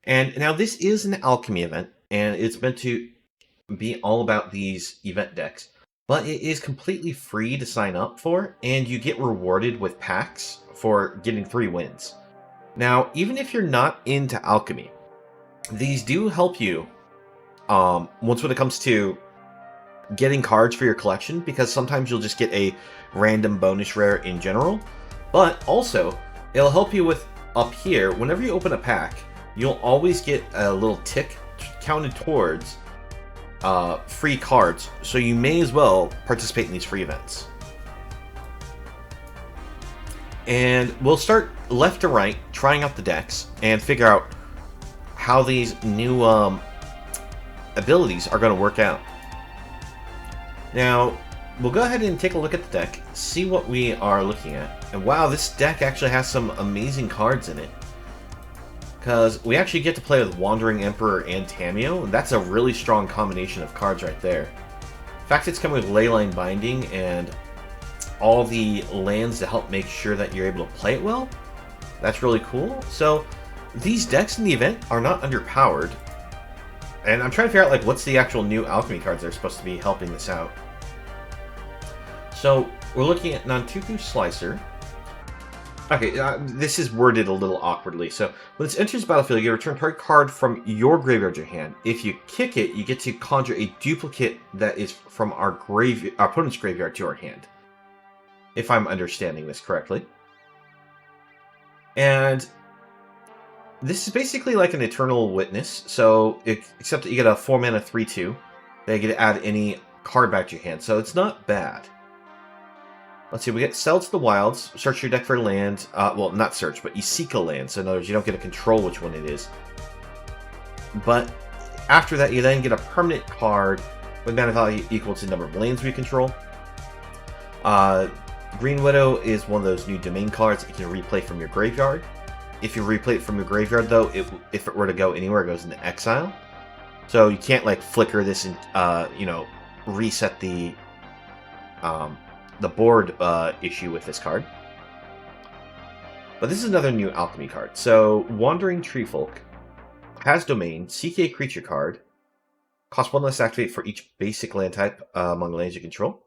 And now this is an Alchemy event, and it's meant to be all about these event decks. But it is completely free to sign up for, and you get rewarded with packs for getting 3 wins. Now, even if you're not into Alchemy, these do help you once when it comes to getting cards for your collection, because sometimes you'll just get a random bonus rare in general, but also it'll help you with up here, whenever you open a pack, you'll always get a little tick counted towards free cards, so you may as well participate in these free events. And we'll start left to right, trying out the decks, and figure out how these new abilities are going to work out. Now, we'll go ahead and take a look at the deck, see what we are looking at. And wow, this deck actually has some amazing cards in it. Because we actually get to play with Wandering Emperor and Tamiyo, and that's a really strong combination of cards right there. In fact, it's coming with Leyline Binding and all the lands to help make sure that you're able to play it well. That's really cool. So, these decks in the event are not underpowered. And I'm trying to figure out, like, what's the actual new Alchemy cards that are supposed to be helping this out. So, we're looking at Nantuku Slicer. Okay, this is worded a little awkwardly. So, when this enters the battlefield, you return target card from your graveyard to your hand. If you kick it, you get to conjure a duplicate that is from our opponent's graveyard to our hand. If I'm understanding this correctly. And this is basically like an Eternal Witness, so except that you get a 4-mana 3/2 that you get to add any card back to your hand, so it's not bad. Let's see, we get Sell to the Wilds, search your deck for land, well, not search, but you seek a land, so in other words, you don't get to control which one it is. But after that, you then get a permanent card with mana value equal to the number of lands we control. Green Widow is one of those new domain cards that you can replay from your graveyard. If you replay it from your graveyard, though, if it were to go anywhere, it goes into exile. So you can't, like, flicker this and, you know, reset the board issue with this card. But this is another new Alchemy card. So, Wandering Treefolk has domain, seek a creature card, costs 1 less to activate for each basic land type among lands you control.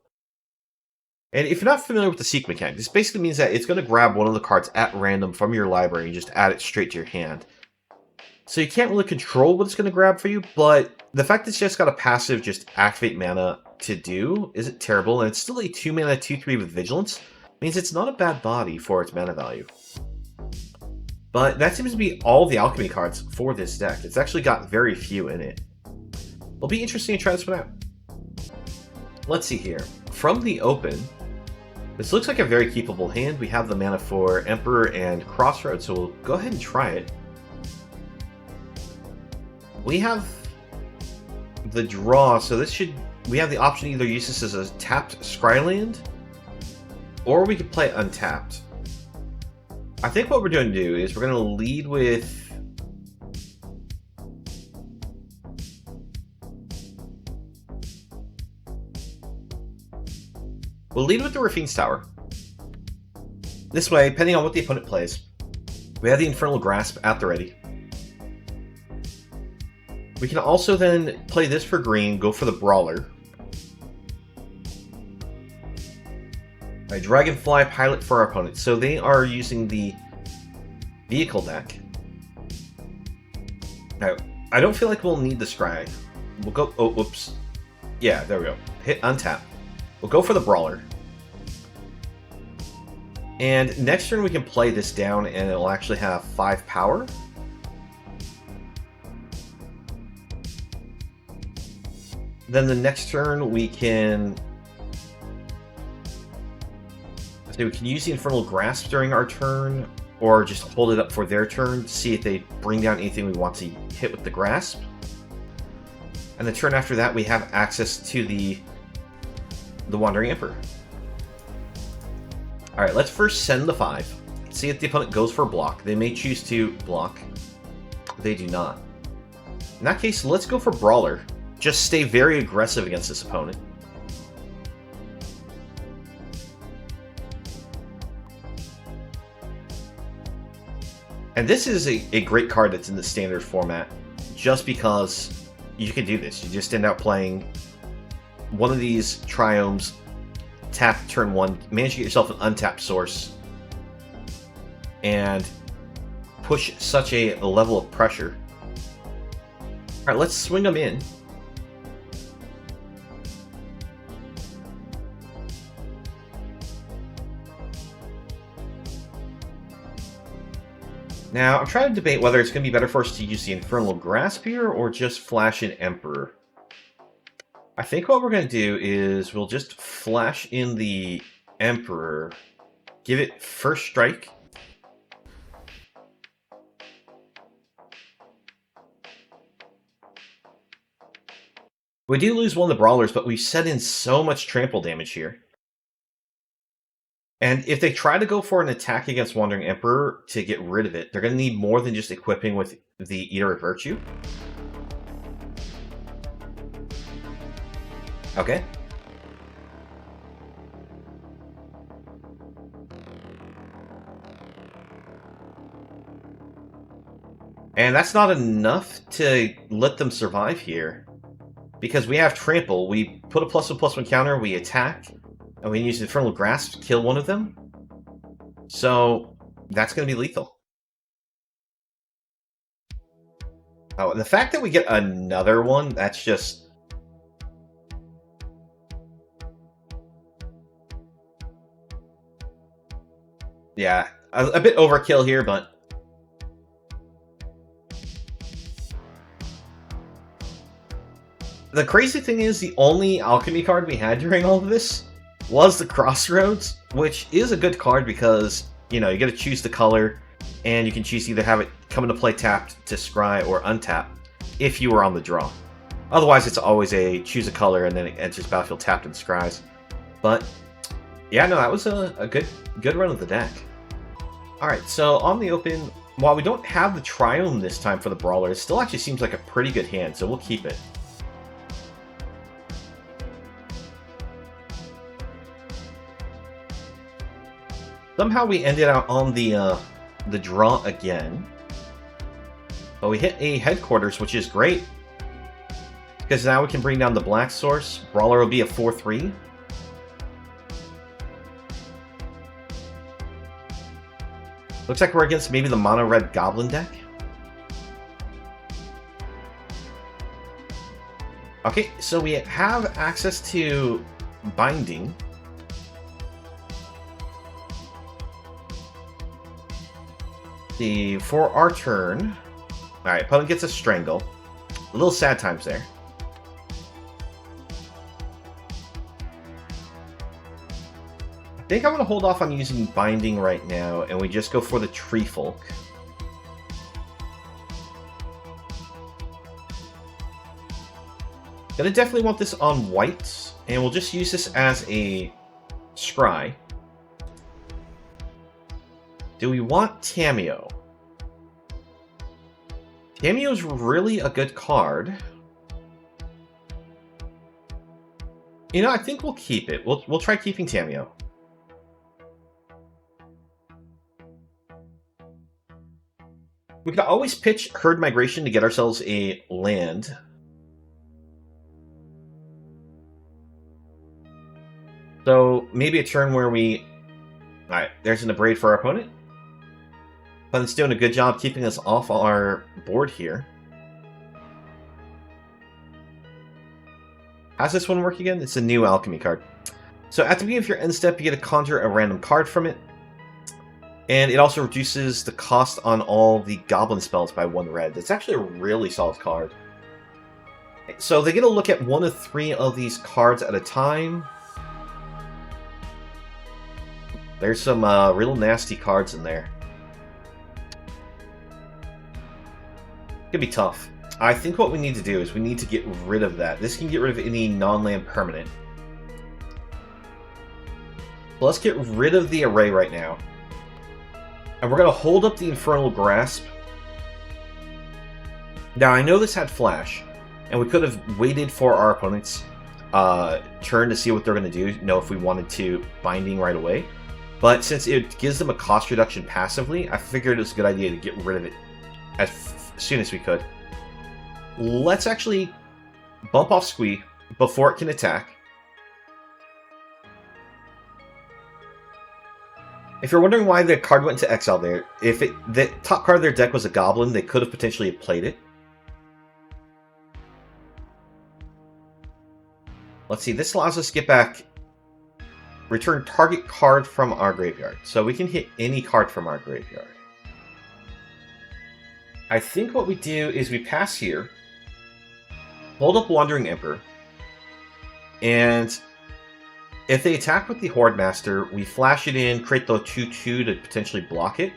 And if you're not familiar with the seek mechanic, this basically means that it's going to grab one of the cards at random from your library and just add it straight to your hand. So you can't really control what it's going to grab for you, but the fact that it's just got a passive just activate mana to do isn't terrible, and it's still a 2-mana 2/3 with Vigilance, means it's not a bad body for its mana value. But that seems to be all the Alchemy cards for this deck. It's actually got very few in it. It'll be interesting to try this one out. Let's see here. From the open, this looks like a very keepable hand. We have the mana for Emperor and Crossroads, so we'll go ahead and try it. We have the draw, so this should... We have the option to either use this as a tapped Scryland, or we could play untapped. I think what we're going to do is we're going to lead with... We'll lead with the Rafine's Tower. This way, depending on what the opponent plays, we have the Infernal Grasp at the ready. We can also then play this for green, go for the Brawler. Right, Dragonfly Pilot for our opponent. So they are using the vehicle deck. Now, I don't feel like we'll need the Scry. We'll go... Oh, whoops. Yeah, there we go. Hit untap. We'll go for the Brawler. And next turn we can play this down and it'll actually have 5 power. Then the next turn we can... So we can use the Infernal Grasp during our turn, or just hold it up for their turn to see if they bring down anything we want to hit with the Grasp. And the turn after that we have access to the Wandering Emperor. Alright, let's first send the 5. See if the opponent goes for a block. They may choose to block. They do not. In that case, let's go for Brawler. Just stay very aggressive against this opponent. And this is a great card that's in the standard format, just because you can do this. You just end up playing one of these Triomes, tap turn 1, manage to get yourself an untapped source, and push such a level of pressure. Alright, let's swing them in. Now, I'm trying to debate whether it's going to be better for us to use the Infernal Grasp here or just flash an Emperor. I think what we're going to do is we'll just flash in the Emperor, give it first strike. We do lose one of the Brawlers, but we've set in so much trample damage here. And if they try to go for an attack against Wandering Emperor to get rid of it, they're going to need more than just equipping with the Eater of Virtue. Okay. And that's not enough to let them survive here. Because we have Trample, we put a +1/+1 counter, we attack, and we use Infernal Grasp to kill one of them. So, that's going to be lethal. Oh, and the fact that we get another one, that's just... Yeah, a bit overkill here, but... The crazy thing is, the only Alchemy card we had during all of this was the Crossroads, which is a good card because, you know, you get to choose the color, and you can choose either have it come into play tapped to scry or untap if you were on the draw. Otherwise, it's always a choose a color and then it enters battlefield tapped and scries. But yeah, no, that was a good run of the deck. Alright, so on the open, while we don't have the Triome this time for the Brawler, it still actually seems like a pretty good hand, so we'll keep it. Somehow we ended out on the draw again. But we hit a Headquarters, which is great. Because now we can bring down the Black Source. Brawler will be a 4/3. Looks like we're against maybe the mono-red Goblin deck. Okay, so we have access to Binding. For our turn... Alright, opponent gets a Strangle. A little sad times there. I think I'm going to hold off on using Binding right now, and we just go for the Treefolk. Gonna definitely want this on white, and we'll just use this as a scry. Do we want Tamiyo? Tamiyo's really a good card. You know, I think we'll keep it. We'll try keeping Tamiyo. We could always pitch Herd Migration to get ourselves a land. So maybe a turn where we... Alright, there's an Abrade for our opponent. Opponent's doing a good job keeping us off our board here. How's this one work again? It's a new Alchemy card. So at the beginning of your end step, you get to conjure a random card from it. And it also reduces the cost on all the Goblin spells by 1 red. It's actually a really solid card. So they get to look at 1 of 3 of these cards at a time. There's some real nasty cards in there. Could be tough. I think what we need to do is we need to get rid of that. This can get rid of any non-land permanent. So let's get rid of the array right now. And we're going to hold up the Infernal Grasp. Now, I know this had Flash, and we could have waited for our opponent's turn to see what they're going to do, know if we wanted to Binding right away. But since it gives them a cost reduction passively, I figured it was a good idea to get rid of it as soon as we could. Let's actually bump off Squee before it can attack. If you're wondering why the card went into exile there, if the top card of their deck was a Goblin, they could have potentially played it. Let's see, this allows us to get back, return target card from our graveyard. So we can hit any card from our graveyard. I think what we do is we pass here, hold up Wandering Emperor, and if they attack with the Horde Master, we flash it in, create the 2/2 to potentially block it.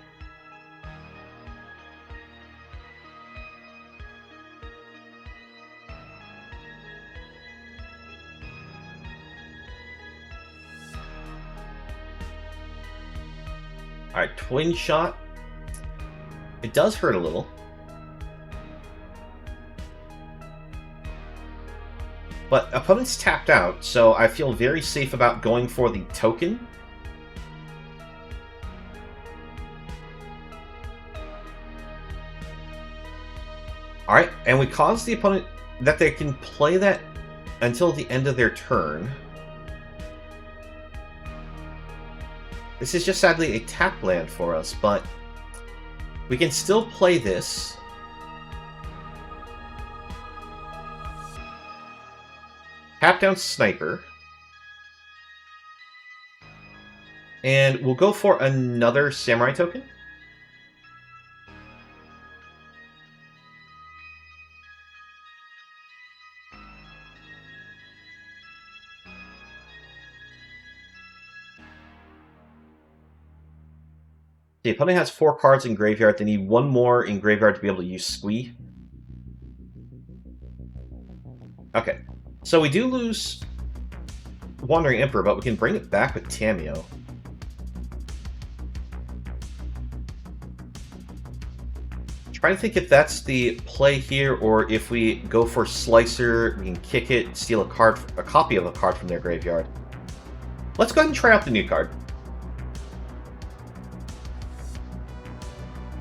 Alright, Twin Shot. It does hurt a little. But opponent's tapped out, so I feel very safe about going for the token. Alright, and we cause the opponent that they can play that until the end of their turn. This is just sadly a tap land for us, but we can still play this. Tap down Sniper. And we'll go for another Samurai token. The opponent has 4 cards in graveyard. They need 1 more in graveyard to be able to use Squee. Okay. So we do lose Wandering Emperor, but we can bring it back with Tamiyo. Trying to think if that's the play here, or if we go for Slicer, we can kick it, steal a copy of a card from their graveyard. Let's go ahead and try out the new card.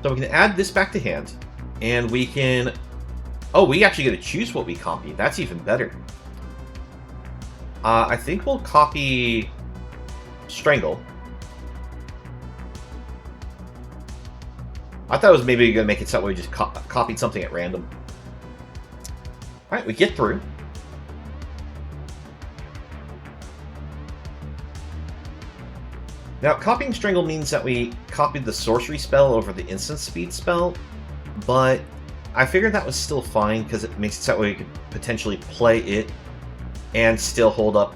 So we can add this back to hand, and we can... Oh, we actually get to choose what we copy. That's even better. I think we'll copy Strangle. I thought it was maybe going to make it so we just copied something at random. Alright, we get through. Now, copying Strangle means that we copied the sorcery spell over the instant speed spell, but I figured that was still fine because it makes it so we could potentially play it and still hold up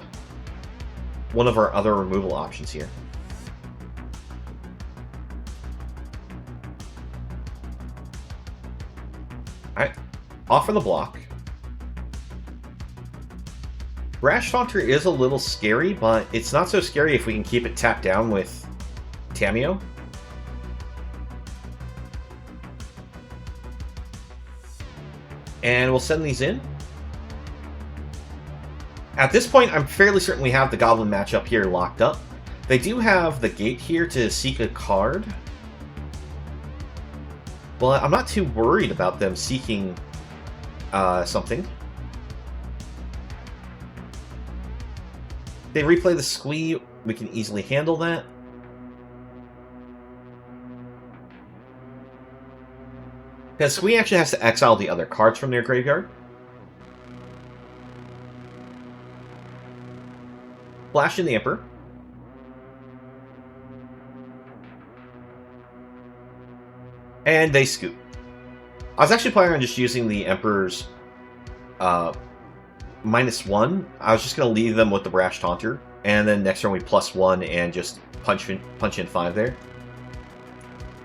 one of our other removal options here. Alright, offer the block. Rash Taunter is a little scary, but it's not so scary if we can keep it tapped down with Tamiyo. And we'll send these in. At this point, I'm fairly certain we have the Goblin matchup here locked up. They do have the gate here to seek a card. Well, I'm not too worried about them seeking something. They replay the Squee, we can easily handle that. Because Squee actually has to exile the other cards from their graveyard. Flash in the Emperor. And they scoop. I was actually planning on just using the Emperor's -1. I was just going to leave them with the Rash Taunter, and then next turn we +1 and just punch in 5 there.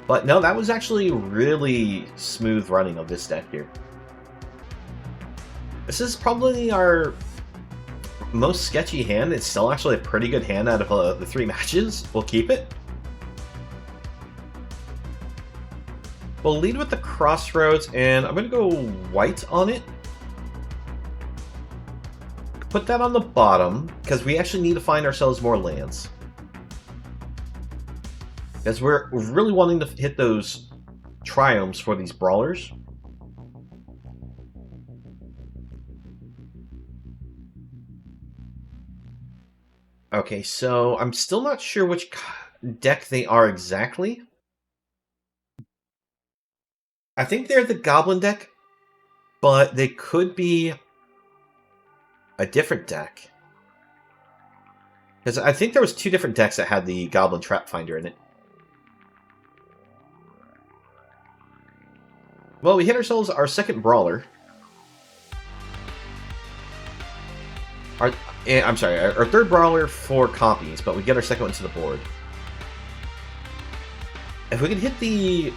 But no, that was actually really smooth running of this deck here. This is probably our most sketchy hand. It's still actually a pretty good hand out of the 3 matches. We'll keep it. We'll lead with the Crossroads, and I'm going to go white on it. Put that on the bottom, because we actually need to find ourselves more lands. Because we're really wanting to hit those triomes for these brawlers. Okay, so I'm still not sure which deck they are exactly. I think they're the Goblin deck, but they could be a different deck. Because I think there was 2 different decks that had the Goblin Trap Finder in it. Well, we hit ourselves our second brawler. I'm sorry, our third brawler for copies, but we get our second one to the board. If we can hit the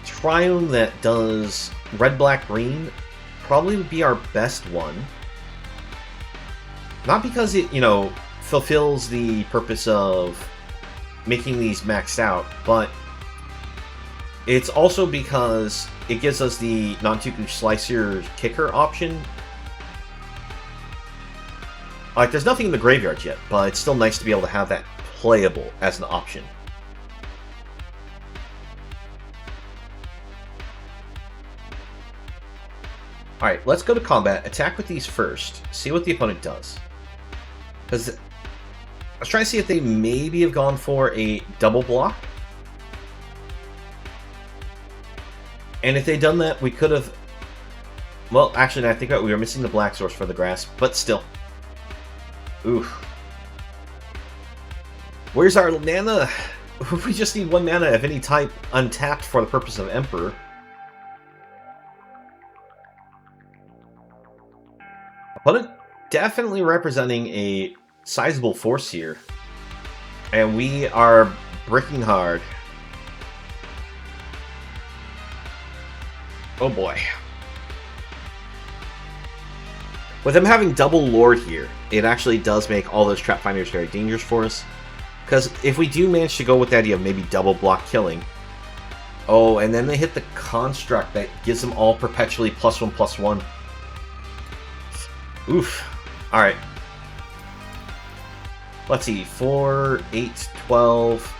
triome that does red, black, green, probably would be our best one. Not because it, you know, fulfills the purpose of making these maxed out, but it's also because it gives us the Nantuku Slicer Kicker option. Like, there's nothing in the graveyard yet, but it's still nice to be able to have that playable as an option. Alright, let's go to combat, attack with these first, see what the opponent does. Because I was trying to see if they maybe have gone for a double block. And if they'd done that, we could have... Well, actually, I think we were missing the black source for the grass, but still. Oof. Where's our mana? We just need 1 mana of any type untapped for the purpose of Emperor. Opponent definitely representing a sizable force here. And we are bricking hard. Oh boy. With them having double Lord here, it actually does make all those Trap Finders very dangerous for us. Because if we do manage to go with the idea of maybe double block killing... Oh, and then they hit the Construct that gives them all perpetually +1/+1. Oof. Alright. Let's see. 4, 8, 12...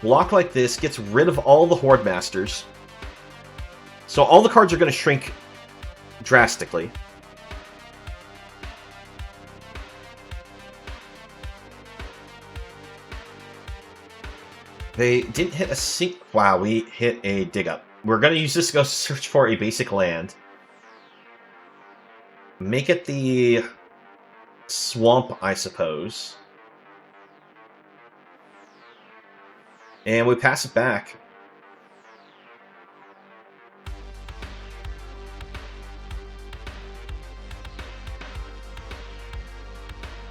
Block like this gets rid of all the Horde Masters. So all the cards are going to shrink drastically. They didn't hit a sink. Wow, we hit a dig up. We're going to use this to go search for a basic land. Make it the swamp, I suppose. And we pass it back.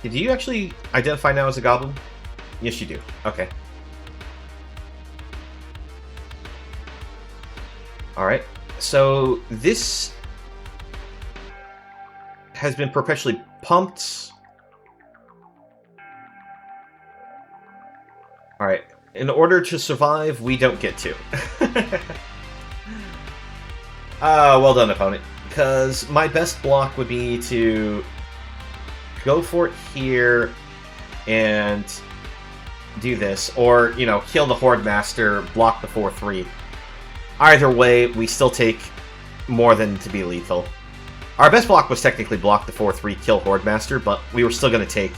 Did you actually identify now as a goblin? Yes, you do. Okay. Alright. So, this has been perpetually pumped. Alright. In order to survive, we don't get to. Well done, opponent. Because my best block would be to go for it here and do this. Or, you know, kill the Horde Master, block the 4/3. Either way, we still take more than to be lethal. Our best block was technically block the 4/3, kill Horde Master, but we were still going to take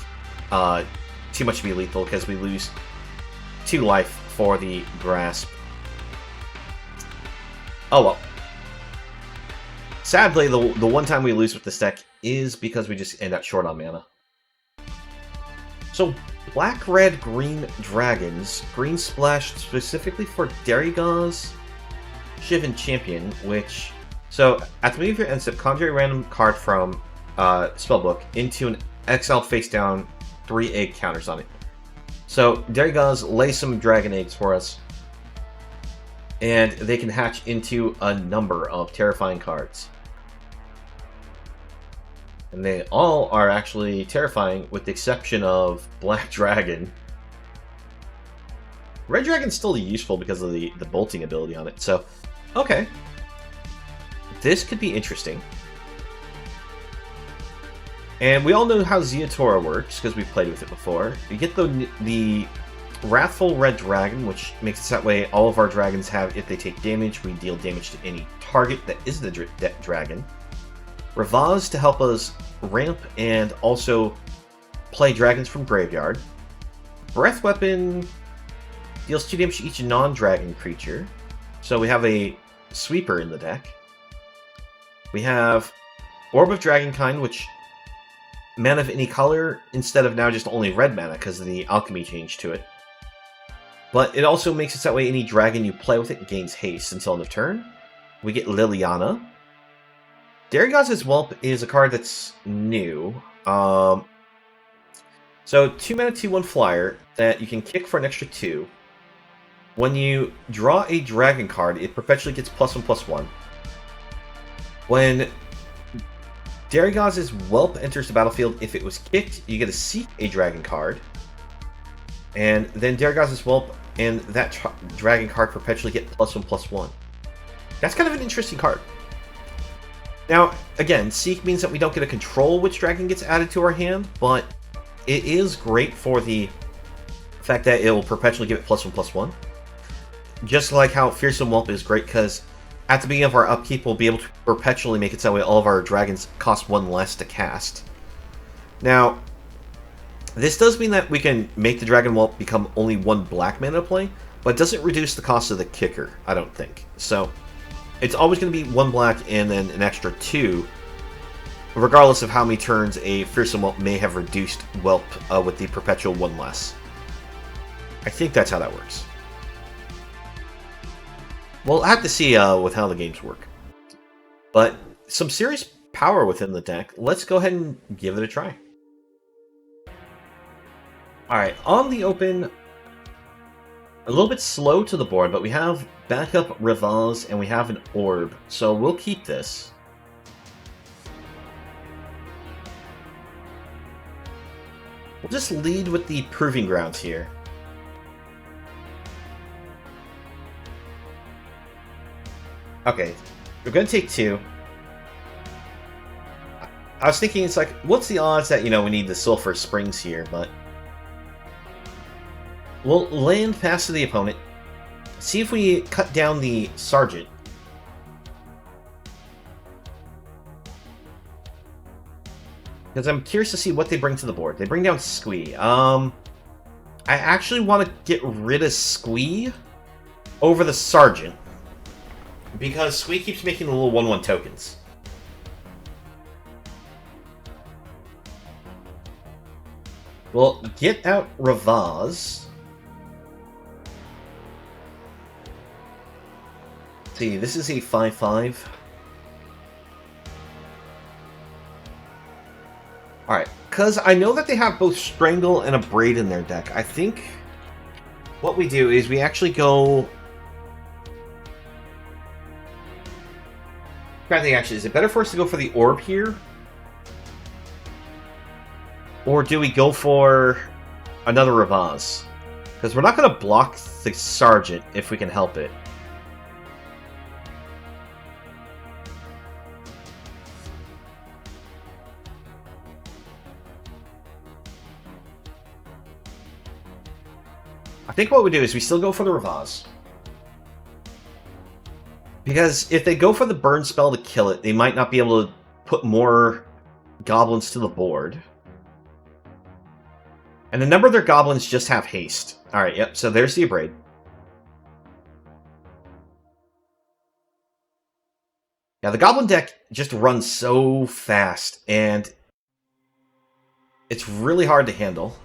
too much to be lethal because we lose 2 life for the grasp. Oh well. Sadly, the one time we lose with this deck is because we just end up short on mana. So, black, red, green dragons. Green splashed specifically for Derriga's Shivan Champion, which... So, at the beginning of your end step, conjure a random card from Spellbook into an exiled face down, 3 egg counters on it. So, Derriga's lay some dragon eggs for us, and they can hatch into a number of terrifying cards. And they all are actually terrifying, with the exception of Black Dragon. Red Dragon's still useful because of the bolting ability on it, so... Okay. This could be interesting. And we all know how Zeotora works, because we've played with it before. You get the Wrathful Red Dragon, which makes it so that way all of our dragons have, if they take damage, we deal damage to any target that is the dragon. Ravaz to help us ramp and also play dragons from Graveyard. Breath Weapon deals 2 damage to each non-dragon creature. So we have a sweeper in the deck. We have Orb of Dragonkind, which mana of any color instead of now just only red mana because of the alchemy change to it. But it also makes it that way any dragon you play with it gains haste until end of turn. We get Liliana. Darigaz's Whelp is a card that's new. So 2 mana, 2/1 flyer that you can kick for an extra 2. When you draw a dragon card, it perpetually gets +1/+1. When Darigaz's Whelp enters the battlefield, if it was kicked, you get to seek a dragon card. And then Darigaz's Whelp and that dragon card perpetually get +1/+1. That's kind of an interesting card. Now, again, Seek means that we don't get to control which dragon gets added to our hand, but it is great for the fact that it will perpetually give it +1/+1. Just like how Fearsome Whelp is great, because at the beginning of our upkeep, we'll be able to perpetually make it so that way all of our dragons cost 1 less to cast. Now, this does mean that we can make the Dragon Whelp become only 1 black mana to play, but it doesn't reduce the cost of the kicker, I don't think. So, it's always going to be 1 black and then an extra 2, regardless of how many turns a Fearsome Whelp may have reduced Whelp with the perpetual 1 less. I think that's how that works. We'll have to see with how the games work. But some serious power within the deck. Let's go ahead and give it a try. Alright, on the open, a little bit slow to the board, but we have backup Ravaz and we have an Orb, so we'll keep this. We'll just lead with the Proving Grounds here. Okay, we're going to take 2. I was thinking, it's like, what's the odds that, we need the Sulphur Springs here, but we'll land past to the opponent, see if we cut down the Sergeant. Because I'm curious to see what they bring to the board. They bring down Squee. I actually want to get rid of Squee over the Sergeant, because Squee keeps making the little 1/1 tokens. Well, get out Ravaz. See, this is a 5/5. Alright, because I know that they have both Strangle and a Braid in their deck. I think what we do is we actually go... I think actually, is it better for us to go for the Orb here? Or do we go for another Ravaz? Because we're not going to block the Sergeant if we can help it. I think what we do is we still go for the Ravaz. Because if they go for the burn spell to kill it, they might not be able to put more goblins to the board. And a number of their goblins just have haste. Alright, yep, so there's the Abrade. Yeah, the goblin deck just runs so fast, and it's really hard to handle.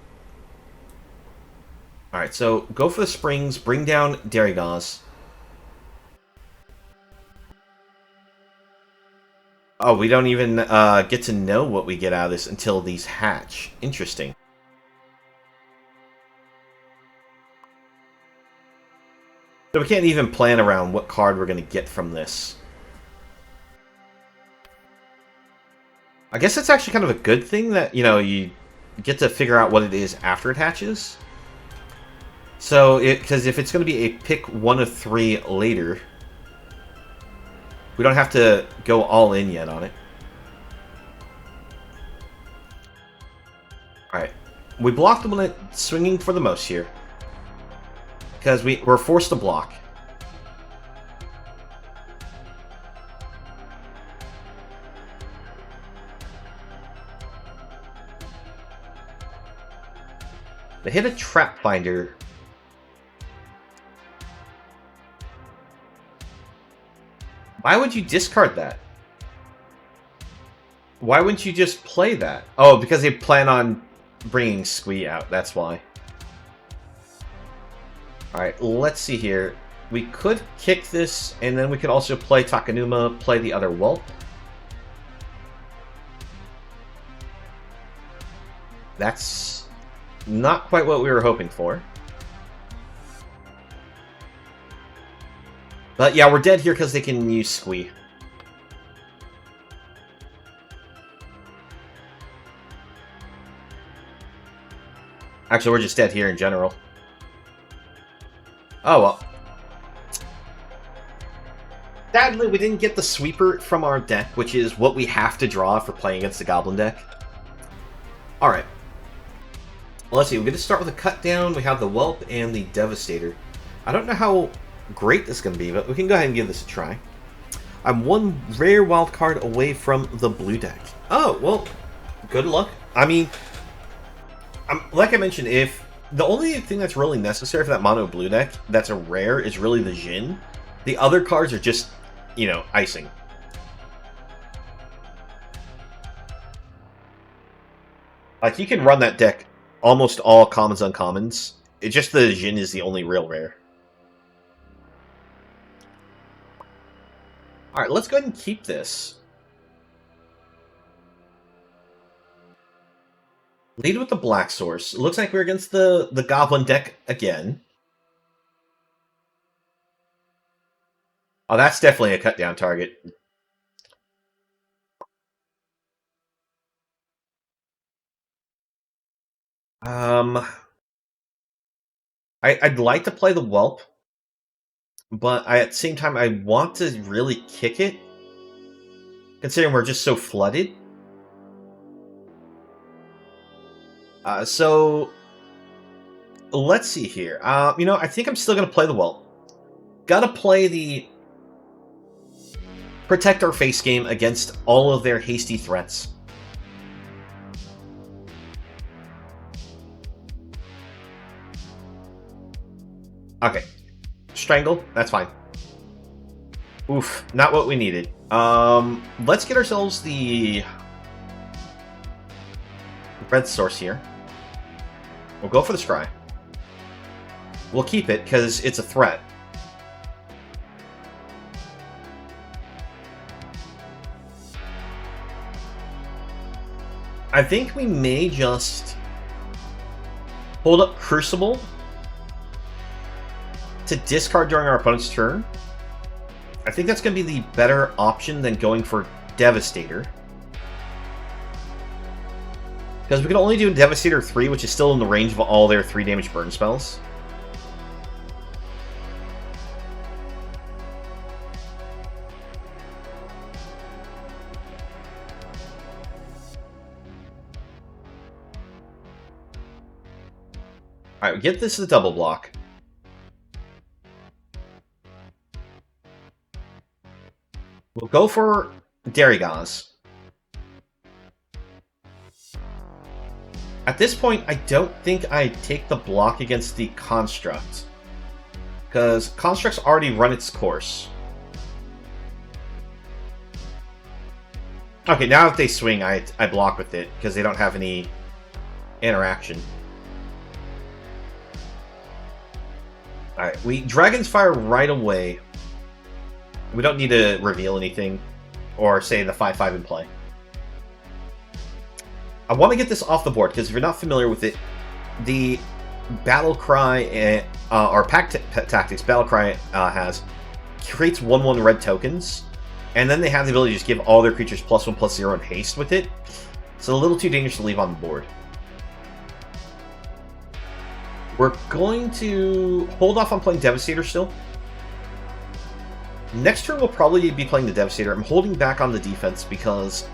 Alright, so go for the Springs, bring down Darigaz. Oh, we don't even get to know what we get out of this until these hatch. Interesting. So we can't even plan around what card we're going to get from this. I guess it's actually kind of a good thing that, you get to figure out what it is after it hatches. So, because if it's going to be a pick 1 of 3 later, we don't have to go all in yet on it. Alright. We blocked them when swinging for the most here. Because we're forced to block. They hit a Trap Finder. Why would you discard that? Why wouldn't you just play that? Oh, because they plan on bringing Squee out. That's why. Alright, let's see here. We could kick this, and then we could also play Takenuma, play the other Whelp. That's not quite what we were hoping for. But yeah, we're dead here because they can use Squee. Actually, we're just dead here in general. Oh, well. Sadly, we didn't get the Sweeper from our deck, which is what we have to draw for playing against the Goblin deck. Alright. Well, let's see. We're going to start with a Cut Down. We have the Whelp and the Devastator. I don't know how great this is going to be, but we can go ahead and give this a try. I'm one rare wild card away from the blue deck. Oh, well, good luck. I mean, like I mentioned, if the only thing that's really necessary for that mono blue deck that's a rare is really the Jhin, the other cards are just, you know, icing. Like, you can run that deck almost all commons, uncommons. It's just the Jhin is the only real rare. Alright, let's go ahead and keep this. Lead with the Black Source. It looks like we're against the Goblin deck again. Oh, that's definitely a cut down target. I'd like to play the Whelp, but at the same time, I want to really kick it, considering we're just so flooded. So, let's see here. You know, I think I'm still going to play the Whelp. Gotta play the protect our face game against all of their hasty threats. Okay. Strangle, that's fine. Oof, not what we needed. Let's get ourselves the red source here. We'll go for the Scry. We'll keep it, because it's a threat. I think we may just hold up Crucible to discard during our opponent's turn. I think that's going to be the better option than going for Devastator. Because we can only do Devastator 3, which is still in the range of all their 3 damage burn spells. Alright, get this as a double block. We'll go for Derigaz. At this point, I don't think I take the block against the Construct, because Construct's already run its course. Okay, now if they swing, I block with it, because they don't have any interaction. Alright, we Dragon's Fire right away. We don't need to reveal anything, or say the 5/5 in play. I want to get this off the board, because if you're not familiar with it, the Battle Cry, or Pack Tactics Battle Cry creates 1/1 red tokens, and then they have the ability to just give all their creatures +1/+0 in haste with it. It's a little too dangerous to leave on the board. We're going to hold off on playing Devastator still. Next turn we'll probably be playing the Devastator. I'm holding back on the defense because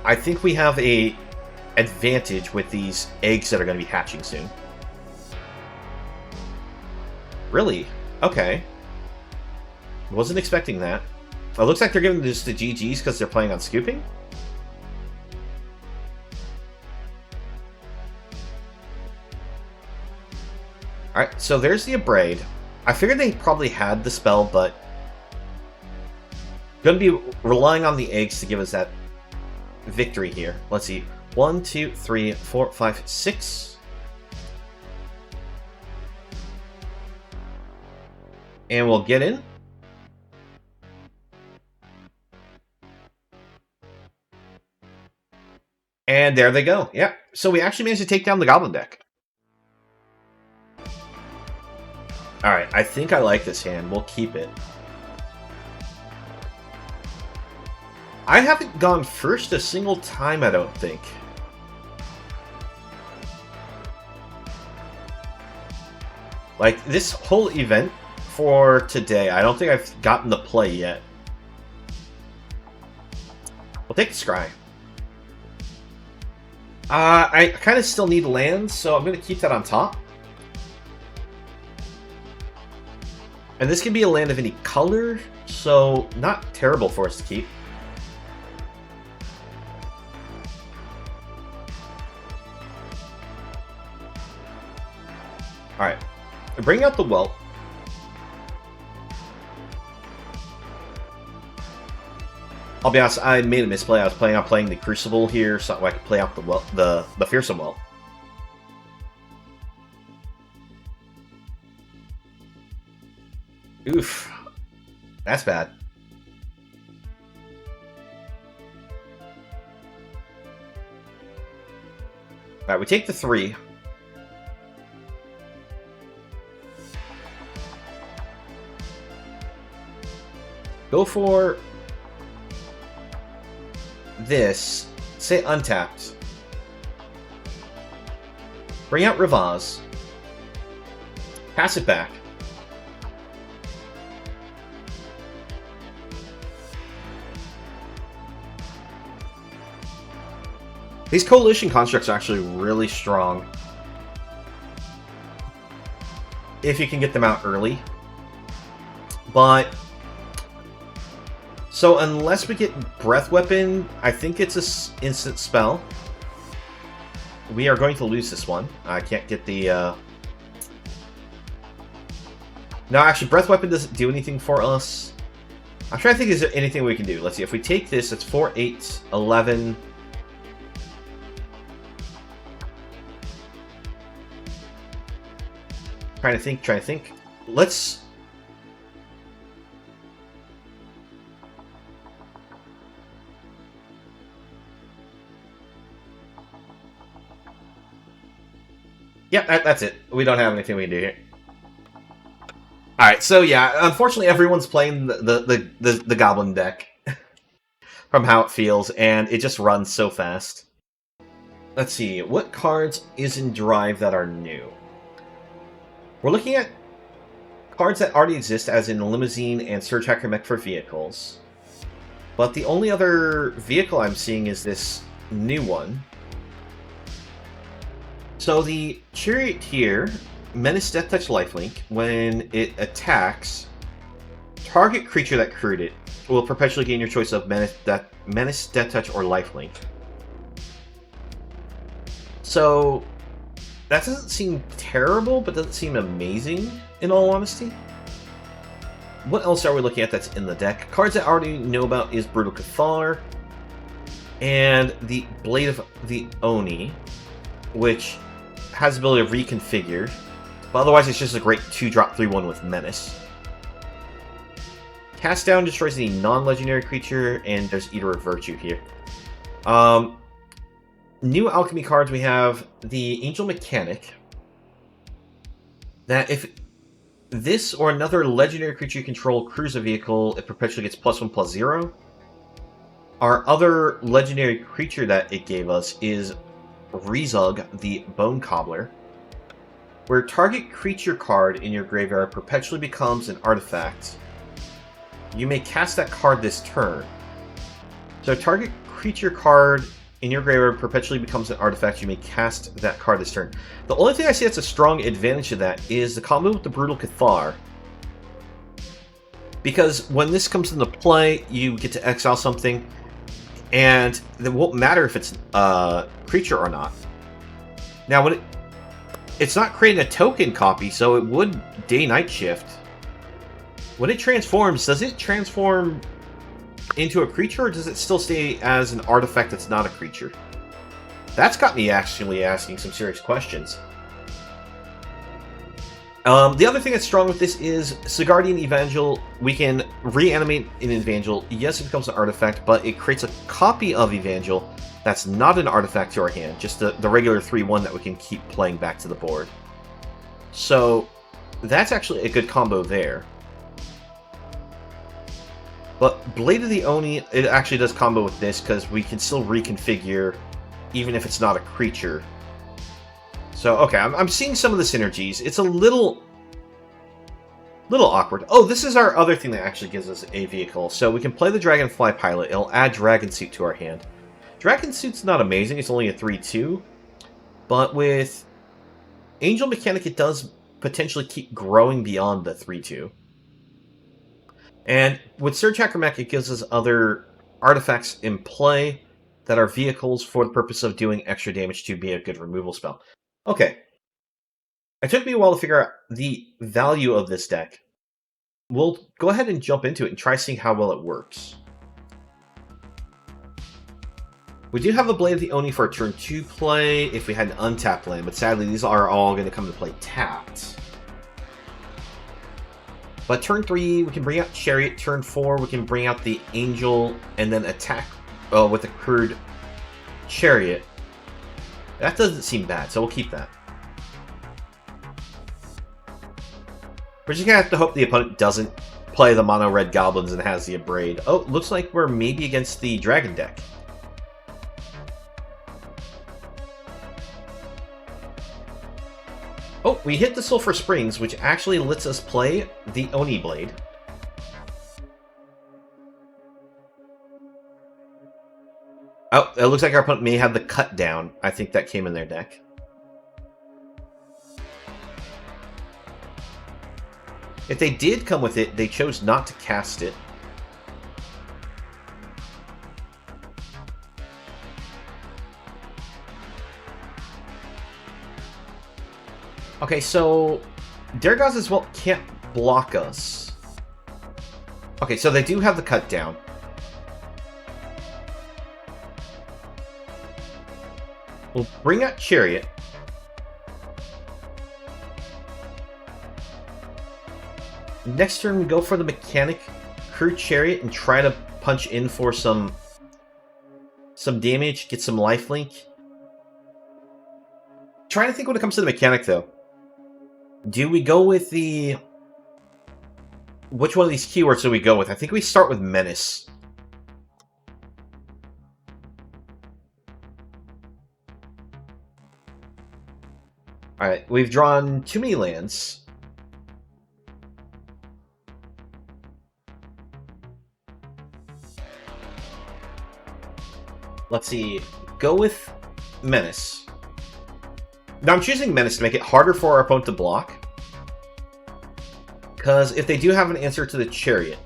I think we have a advantage with these eggs that are going to be hatching soon. Really? Okay. Wasn't expecting that. It looks like they're giving this to GGs because they're playing on scooping. Alright, so there's the Abrade. I figured they probably had the spell, but going to be relying on the eggs to give us that victory here. Let's see. 1, 2, 3, 4, 5, 6. And we'll get in. And there they go. Yep. So we actually managed to take down the Goblin deck. Alright, I think I like this hand. We'll keep it. I haven't gone first a single time, I don't think. Like, this whole event for today, I don't think I've gotten to play yet. We'll take the Scry. I kind of still need lands, so I'm going to keep that on top. And this can be a land of any color, so not terrible for us to keep. Alright, bring out the Whelp. I'll be honest, I made a misplay. I was planning on playing the Crucible here, so I could play out the Fearsome Whelp. Oof. That's bad. Alright, we take the 3. Go for this. Say untapped. Bring out Rivaz. Pass it back. These coalition constructs are actually really strong. If you can get them out early. But so unless we get Breath Weapon, I think it's an instant spell. We are going to lose this one. I can't get the... No, actually, Breath Weapon doesn't do anything for us. I'm trying to think, is there anything we can do? Let's see, if we take this, it's 4, 8, 11... Trying to think. Let's... Yep, that's it. We don't have anything we can do here. Alright, so yeah, unfortunately everyone's playing the Goblin deck. From how it feels, and it just runs so fast. Let's see, what cards is in Drive that are new? We're looking at cards that already exist, as in Limousine and Surge Hacker Mech for vehicles. But the only other vehicle I'm seeing is this new one. So the Chariot here, Menace Death Touch Lifelink, when it attacks, target creature that crewed it will perpetually gain your choice of Menace, Death Touch, or Lifelink. So that doesn't seem terrible, but doesn't seem amazing, in all honesty. What else are we looking at that's in the deck? Cards that I already know about is Brutal Cathar, and the Blade of the Oni, which has the ability to reconfigure, but otherwise it's just a great 2-drop 3/1 with Menace. Cast Down destroys any non-legendary creature, and there's Eater of Virtue here. New Alchemy cards, we have the Angel Mechanic, that if this or another legendary creature you control crews a vehicle, it perpetually gets +1/+0. Our other legendary creature that it gave us is Rezug, the Bone Cobbler, where target creature card in your graveyard perpetually becomes an artifact. You may cast that card this turn. So target creature card in your graveyard perpetually becomes an artifact, you may cast that card this turn. The only thing I see that's a strong advantage of that is the combo with the Brutal Cathar. Because when this comes into play, you get to exile something, and it won't matter if it's a creature or not. Now, when it's not creating a token copy, so it would day-night shift. When it transforms, does it transform into a creature, or does it still stay as an artifact that's not a creature? That's got me actually asking some serious questions. The other thing that's strong with this is Sigardian Evangel. We can reanimate an Evangel. Yes, it becomes an artifact, but it creates a copy of Evangel that's not an artifact to our hand, just the regular 3-1 that we can keep playing back to the board. So that's actually a good combo there. But Blade of the Oni, it actually does combo with this, because we can still reconfigure, even if it's not a creature. So, okay, I'm seeing some of the synergies. It's a little awkward. Oh, this is our other thing that actually gives us a vehicle. So we can play the Dragonfly Pilot. It'll add Dragon Suit to our hand. Dragon Suit's not amazing. It's only a 3-2. But with Angel Mechanic, it does potentially keep growing beyond the 3-2. And with Surge Hacker Mech, it gives us other artifacts in play that are vehicles for the purpose of doing extra damage to be a good removal spell. Okay. It took me a while to figure out the value of this deck. We'll go ahead and jump into it and try seeing how well it works. We do have a Blade of the Oni for a turn 2 play if we had an untapped land, but sadly these are all going to come to play tapped. But turn 3, we can bring out Chariot. Turn 4, we can bring out the Angel and then attack with a Crude Chariot. That doesn't seem bad, so we'll keep that. We're just going to have to hope the opponent doesn't play the mono red goblins and has the Abrade. Oh, looks like we're maybe against the dragon deck. Oh, we hit the Sulphur Springs, which actually lets us play the Oni Blade. Oh, it looks like our opponent may have the Cut Down. I think that came in their deck. If they did come with it, they chose not to cast it. Okay, so Daragaz as well can't block us. Okay, so they do have the Cut Down. We'll bring out Chariot. Next turn, we go for the Mechanic, Crude Chariot, and try to punch in for some damage, get some lifelink. Trying to think when it comes to the Mechanic, though. Do we go with the... Which one of these keywords do we go with? I think we start with Menace. Alright, we've drawn too many lands. Let's see. Go with Menace. Now I'm choosing Menace to make it harder for our opponent to block. Because if they do have an answer to the Chariot,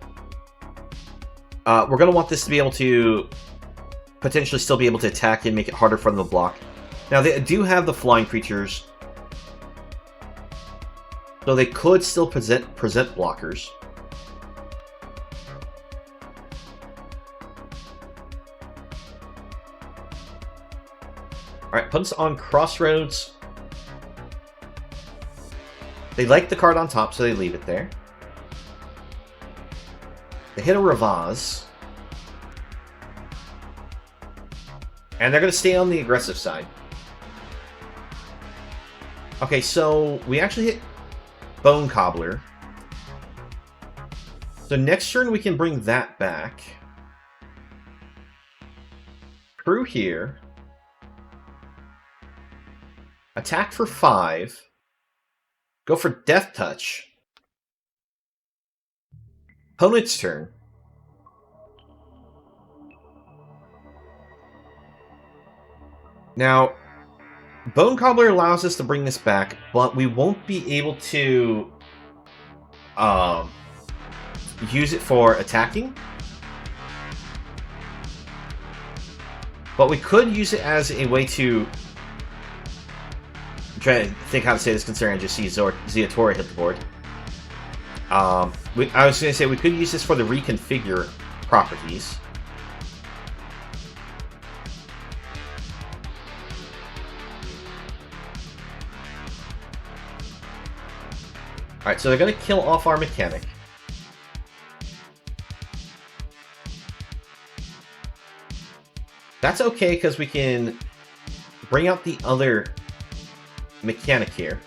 we're going to want this to be able to potentially still be able to attack and make it harder for them to block. Now they do have the flying creatures, so they could still present blockers. Alright, put us on Crossroads. They like the card on top, so they leave it there. They hit a Ravaz. And they're going to stay on the aggressive side. Okay, so we actually hit Bone Cobbler. So next turn we can bring that back. Through here. Attack for 5. Go for Death Touch. Opponent's turn. Now, Bone Cobbler allows us to bring this back, but we won't be able to use it for attacking. But we could use it as a way to... I'm trying to think how to say this considering I just see Zeotora hit the board. I was going to say we could use this for the reconfigure properties. Alright, so they're going to kill off our mechanic. That's okay, because we can bring out the other mechanic here.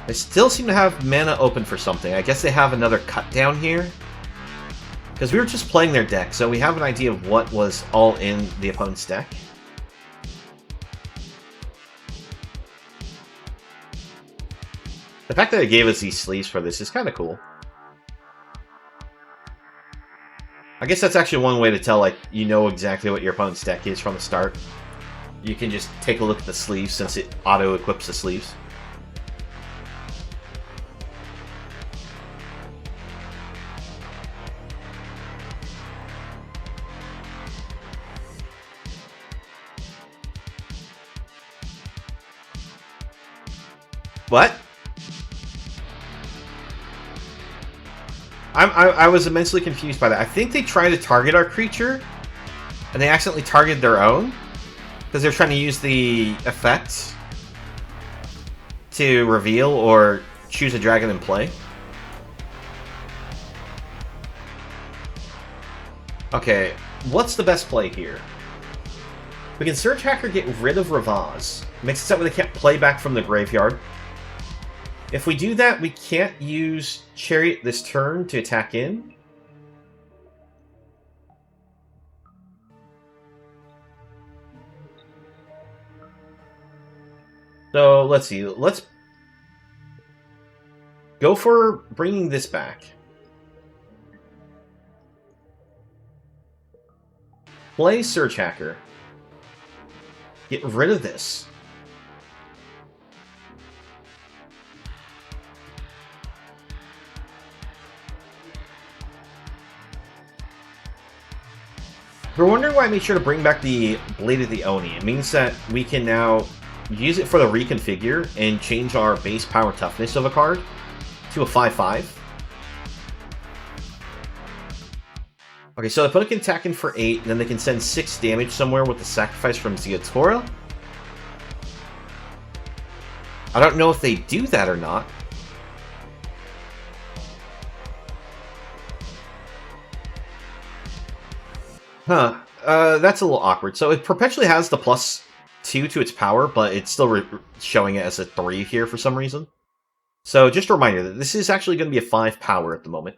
They still seem to have mana open for something. I guess they have another cut down here. Because we were just playing their deck, so we have an idea of what was all in the opponent's deck. The fact that it gave us these sleeves for this is kind of cool. I guess that's actually one way to tell, like, you know exactly what your opponent's deck is from the start. You can just take a look at the sleeves since it auto-equips the sleeves. What? I was immensely confused by that. I think they tried to target our creature, and they accidentally targeted their own, because they're trying to use the effects to reveal or choose a dragon in play. Okay, what's the best play here? We can Search Hacker get rid of Ravaz. Makes it so they can't play back from the graveyard. If we do that, we can't use Chariot this turn to attack in. So, let's see. Let's go for bringing this back. Play Search Hacker. Get rid of this. We're wondering why I made sure to bring back the Blade of the Oni. It means that we can now use it for the reconfigure and change our base power toughness of a card to a 5/5. Okay, so the opponent can attack in for 8, and then they can send 6 damage somewhere with the sacrifice from Zeotora. I don't know if they do that or not. Huh. That's a little awkward. So it perpetually has the +2 to its power, but it's still showing it as a 3 here for some reason. So just a reminder that this is actually going to be a 5 power at the moment.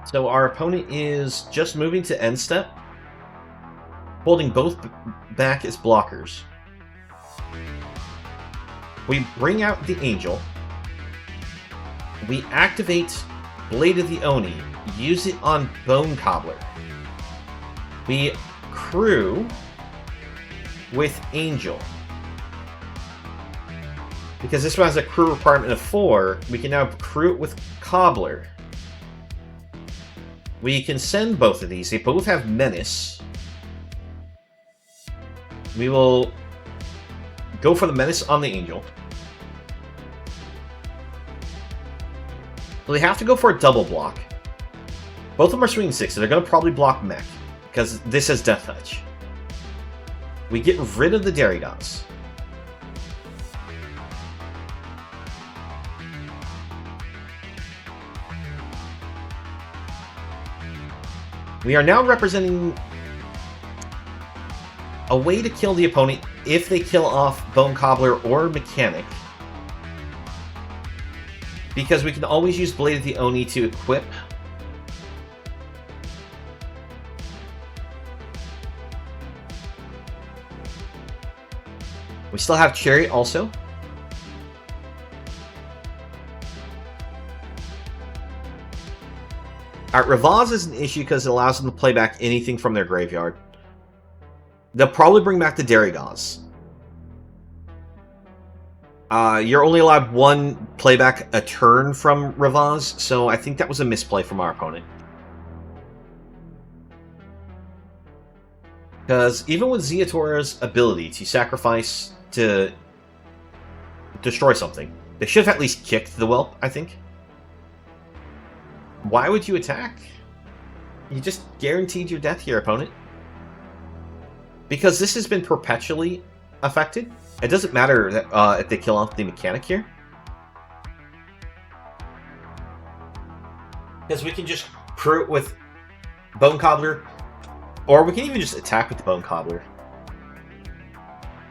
So our opponent is just moving to end step, holding both back as blockers. We bring out the Angel. We activate Blade of the Oni. Use it on Bone Cobbler. We crew with Angel. Because this one has a crew requirement of 4, we can now crew it with Cobbler. We can send both of these. They both have Menace. We will go for the Menace on the Angel. So they have to go for a double block. Both of them are swinging 6, so they're going to probably block Mech, because this has Death Touch. We get rid of the Dairy Gods. We are now representing a way to kill the opponent if they kill off Bone Cobbler or Mechanic. Because we can always use Blade of the Oni to equip We still have Chariot also. Alright, Ravaz is an issue because it allows them to play back anything from their graveyard. They'll probably bring back the Derigaz. You're only allowed one playback a turn from Ravaz, so I think that was a misplay from our opponent. Because even with Ziatora's ability to sacrifice to destroy something, they should have at least kicked the Whelp, I think. Why would you attack? You just guaranteed your death here, opponent. Because this has been perpetually affected. It doesn't matter that if they kill off the mechanic here. Because we can just crew it with Bone Cobbler, or we can even just attack with the Bone Cobbler.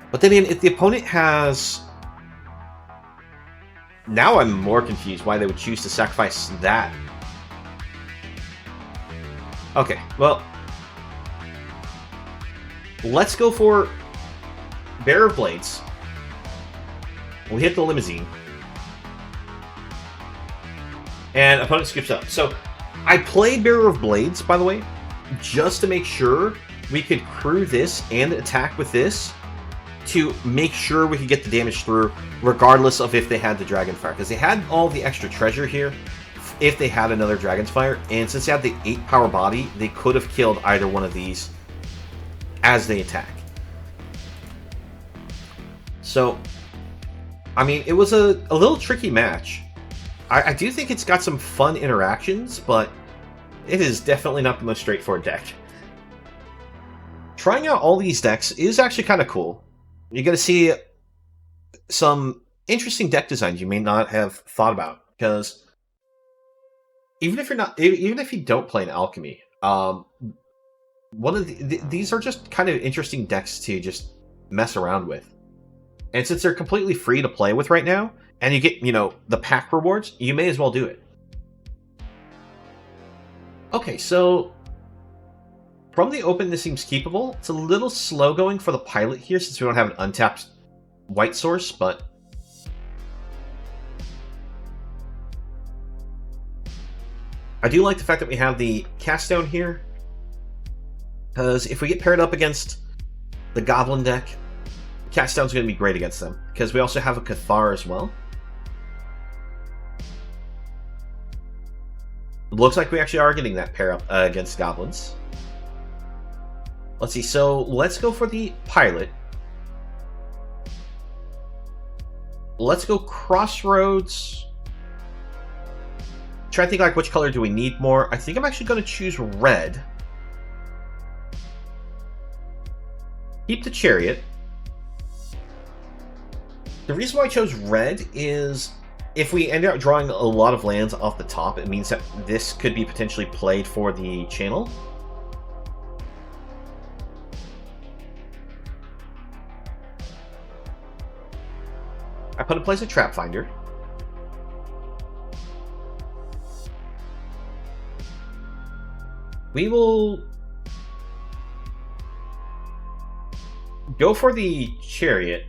But then again, if the opponent has... Now I'm more confused why they would choose to sacrifice that. Okay, well, let's go for Bearer of Blades. We hit the Limousine. And opponent skips up. So, I played Bearer of Blades, by the way, just to make sure we could crew this and attack with this to make sure we could get the damage through, regardless of if they had the Dragonfire. Because they had all the extra treasure here if they had another Dragon's Fire, and since they had the 8 power body, they could have killed either one of these as they attack. So, I mean, it was a little tricky match. I do think it's got some fun interactions, but it is definitely not the most straightforward deck. Trying out all these decks is actually kind of cool. You're going to see some interesting deck designs you may not have thought about, because even if you don't play an Alchemy, one of these are just kind of interesting decks to just mess around with. And since they're completely free to play with right now, and you get, the pack rewards, you may as well do it. Okay, so from the open, this seems keepable. It's a little slow going for the pilot here since we don't have an untapped white source, but I do like the fact that we have the cast down here, because if we get paired up against the Goblin deck, cast down's going to be great against them, because we also have a Cathar as well. Looks like we actually are getting that pair up against Goblins. Let's see, so let's go for the pilot. Let's go Crossroads. Try to think like which color do we need more. I think I'm actually going to choose red. Keep the Chariot. The reason why I chose red is if we end up drawing a lot of lands off the top, it means that this could be potentially played for the channel. I put in place a Trap Finder. We will go for the Chariot.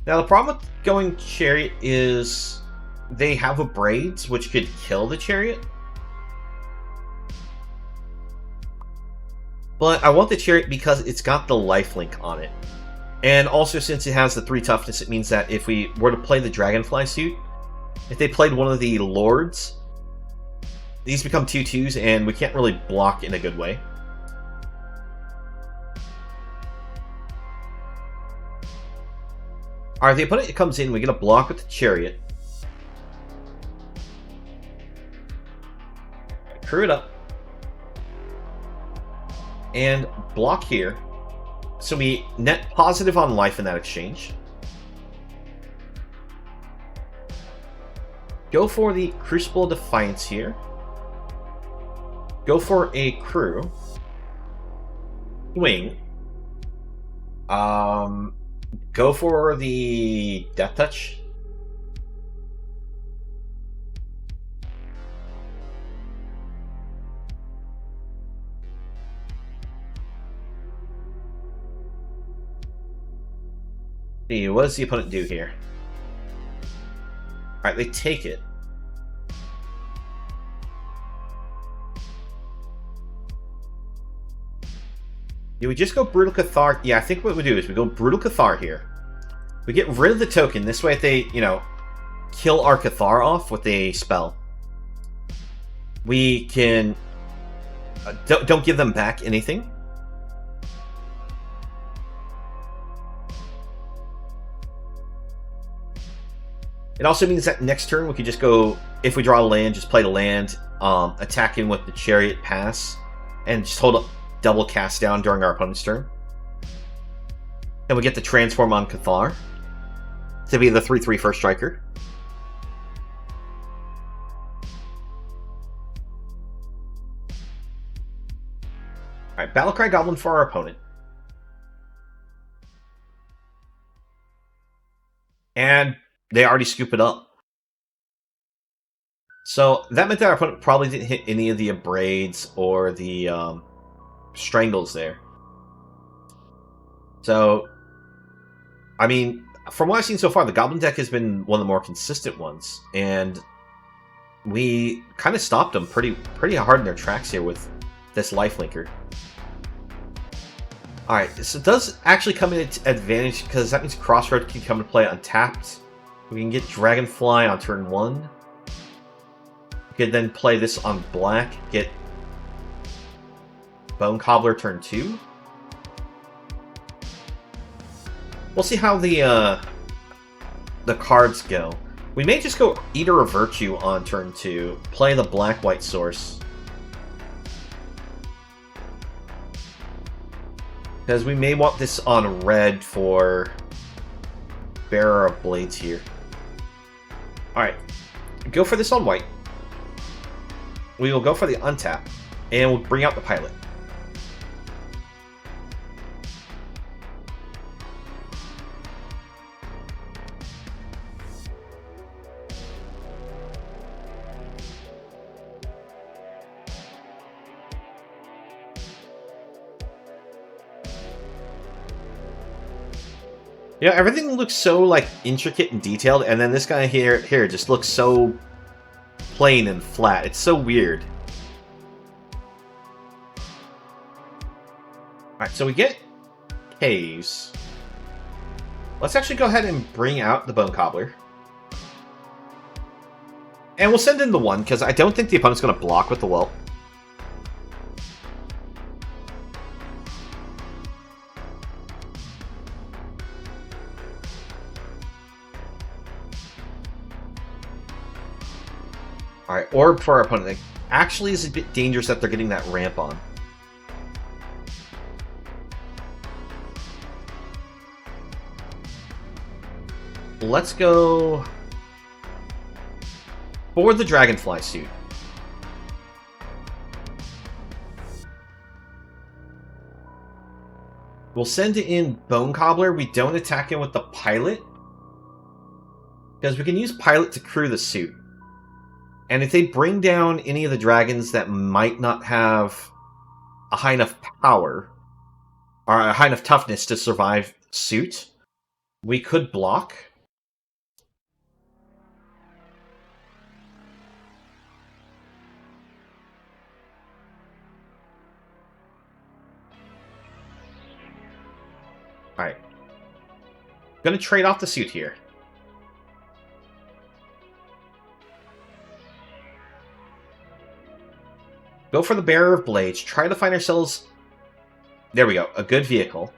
Now, the problem with going Chariot is they have a Braids, which could kill the Chariot. But I want the Chariot because it's got the lifelink on it. And also, since it has the 3 toughness, it means that if we were to play the Dragonfly suit, if they played one of the Lords, these become 2/2s, and we can't really block in a good way. Alright, the opponent comes in, we get a block with the Chariot. Crew it up. And block here. So we net positive on life in that exchange. Go for the Crucible of Defiance here. Go for a crew. Swing. Go for the Death Touch. Hey, what does the opponent do here? Alright, they take it. Do we just go Brutal Cathar? Yeah, I think what we do is we go Brutal Cathar here. We get rid of the token. This way, if they, you know, kill our Cathar off with a spell, we can... don't give them back anything. It also means that next turn we could just go, if we draw a land, just play the land, attacking with the Chariot Pass, and just hold up double cast down during our opponent's turn. And we get to transform on Cathar to be the 3/3 first striker. Alright, Battlecry Goblin for our opponent. And they already scoop it up. So that meant that our opponent probably didn't hit any of the Abrades or the Strangles there. So, I mean, from what I've seen so far, the Goblin deck has been one of the more consistent ones. And we kind of stopped them pretty hard in their tracks here with this Lifelinker. Alright, so it does actually come in advantage because that means Crossroad can come to play untapped. We can get Dragonfly on turn 1. We could then play this on black, get Bone Cobbler turn 2. We'll see how the cards go. We may just go Eater of Virtue on turn 2, play the black-white source. Because we may want this on red for Bearer of Blades here. Alright, go for this on white. We will go for the untap, and we'll bring out the pilot. Yeah, everything looks so like intricate and detailed, and then this guy here just looks so plain and flat. It's so weird. Alright, so we get caves. Let's actually go ahead and bring out the Bone Cobbler. And we'll send in the 1, because I don't think the opponent's going to block with the Whelp. Alright, Orb for our opponent. It actually is a bit dangerous that they're getting that ramp on. Let's go for the Dragonfly suit. We'll send in Bone Cobbler. We don't attack him with the Pilot, because we can use Pilot to crew the suit. And if they bring down any of the dragons that might not have a high enough power, or a high enough toughness to survive suit, we could block. Alright. Gonna trade off the suit here. Go for the Bearer of Blades. Try to find ourselves... There we go. A good vehicle.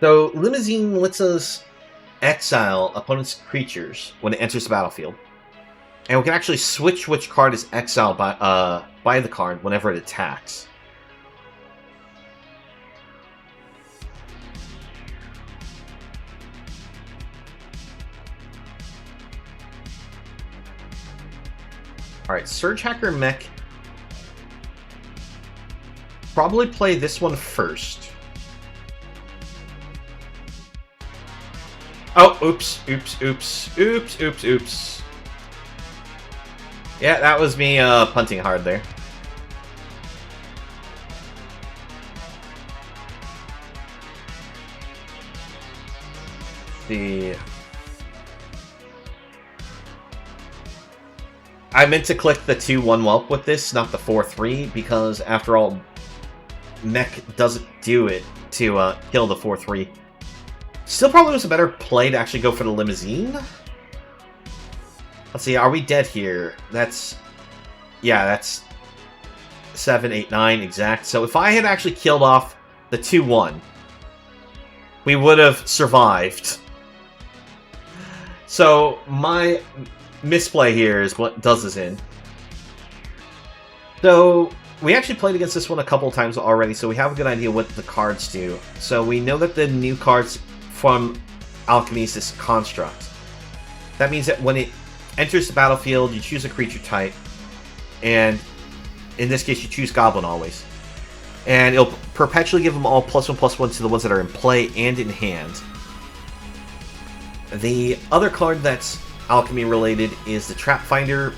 So, Limousine lets us exile opponent's creatures when it enters the battlefield. And we can actually switch which card is exiled by the card whenever it attacks. Alright, Surge Hacker Mech. Probably play this one first. Oh, oops, oops, oops, oops, oops, oops. Yeah, that was me punting hard there. The I meant to click the 2-1 whelp with this, not the 4-3, because after all, mech doesn't do it to kill the 4-3. Still probably was a better play to actually go for the limousine. Let's see, are we dead here? That's... yeah, that's 7, 8, 9 exact. So if I had actually killed off the 2-1, we would have survived. So my misplay here is what does this in. So we actually played against this one a couple times already, so we have a good idea what the cards do. So we know that the new cards from Alchemy is this construct. That means that when it enters the battlefield, you choose a creature type, and in this case you choose Goblin always. And it'll perpetually give them all +1/+1 to the ones that are in play and in hand. The other card that's Alchemy related is the Trap Finder.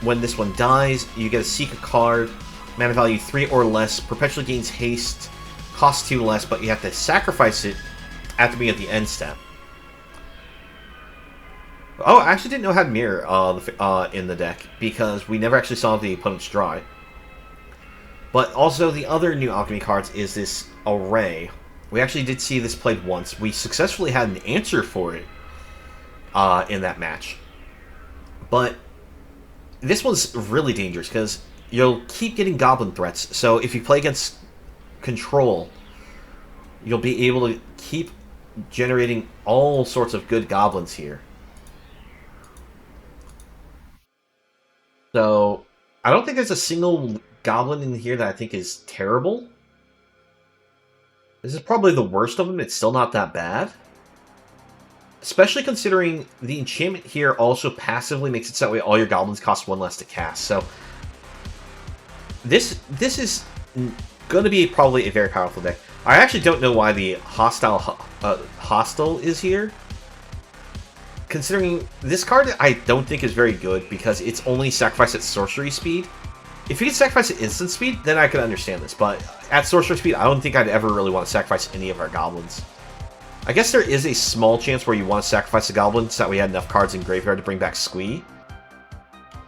When this one dies, you get to seek a card, mana value 3 or less, perpetually gains haste, costs 2 less, but you have to sacrifice it at the beginning of the end step. Oh, I actually didn't know it had Mirror in the deck, because we never actually saw the opponent's draw it. But also, the other new Alchemy cards is this Array. We actually did see this played once. We successfully had an answer for it in that match. But this one's really dangerous, because you'll keep getting Goblin threats. So if you play against Control, you'll be able to keep generating all sorts of good Goblins here. So I don't think there's a single Goblin in here that I think is terrible. This is probably the worst of them. It's still not that bad. Especially considering the enchantment here also passively makes it so that way all your Goblins cost 1 less to cast. So this is going to be probably a very powerful deck. I actually don't know why the Hostile is here. Considering this card I don't think is very good because it's only sacrificed at sorcery speed. If you could sacrifice at instant speed, then I could understand this. But at sorcery speed, I don't think I'd ever really want to sacrifice any of our Goblins. I guess there is a small chance where you want to sacrifice a Goblin so that we had enough cards in graveyard to bring back Squee.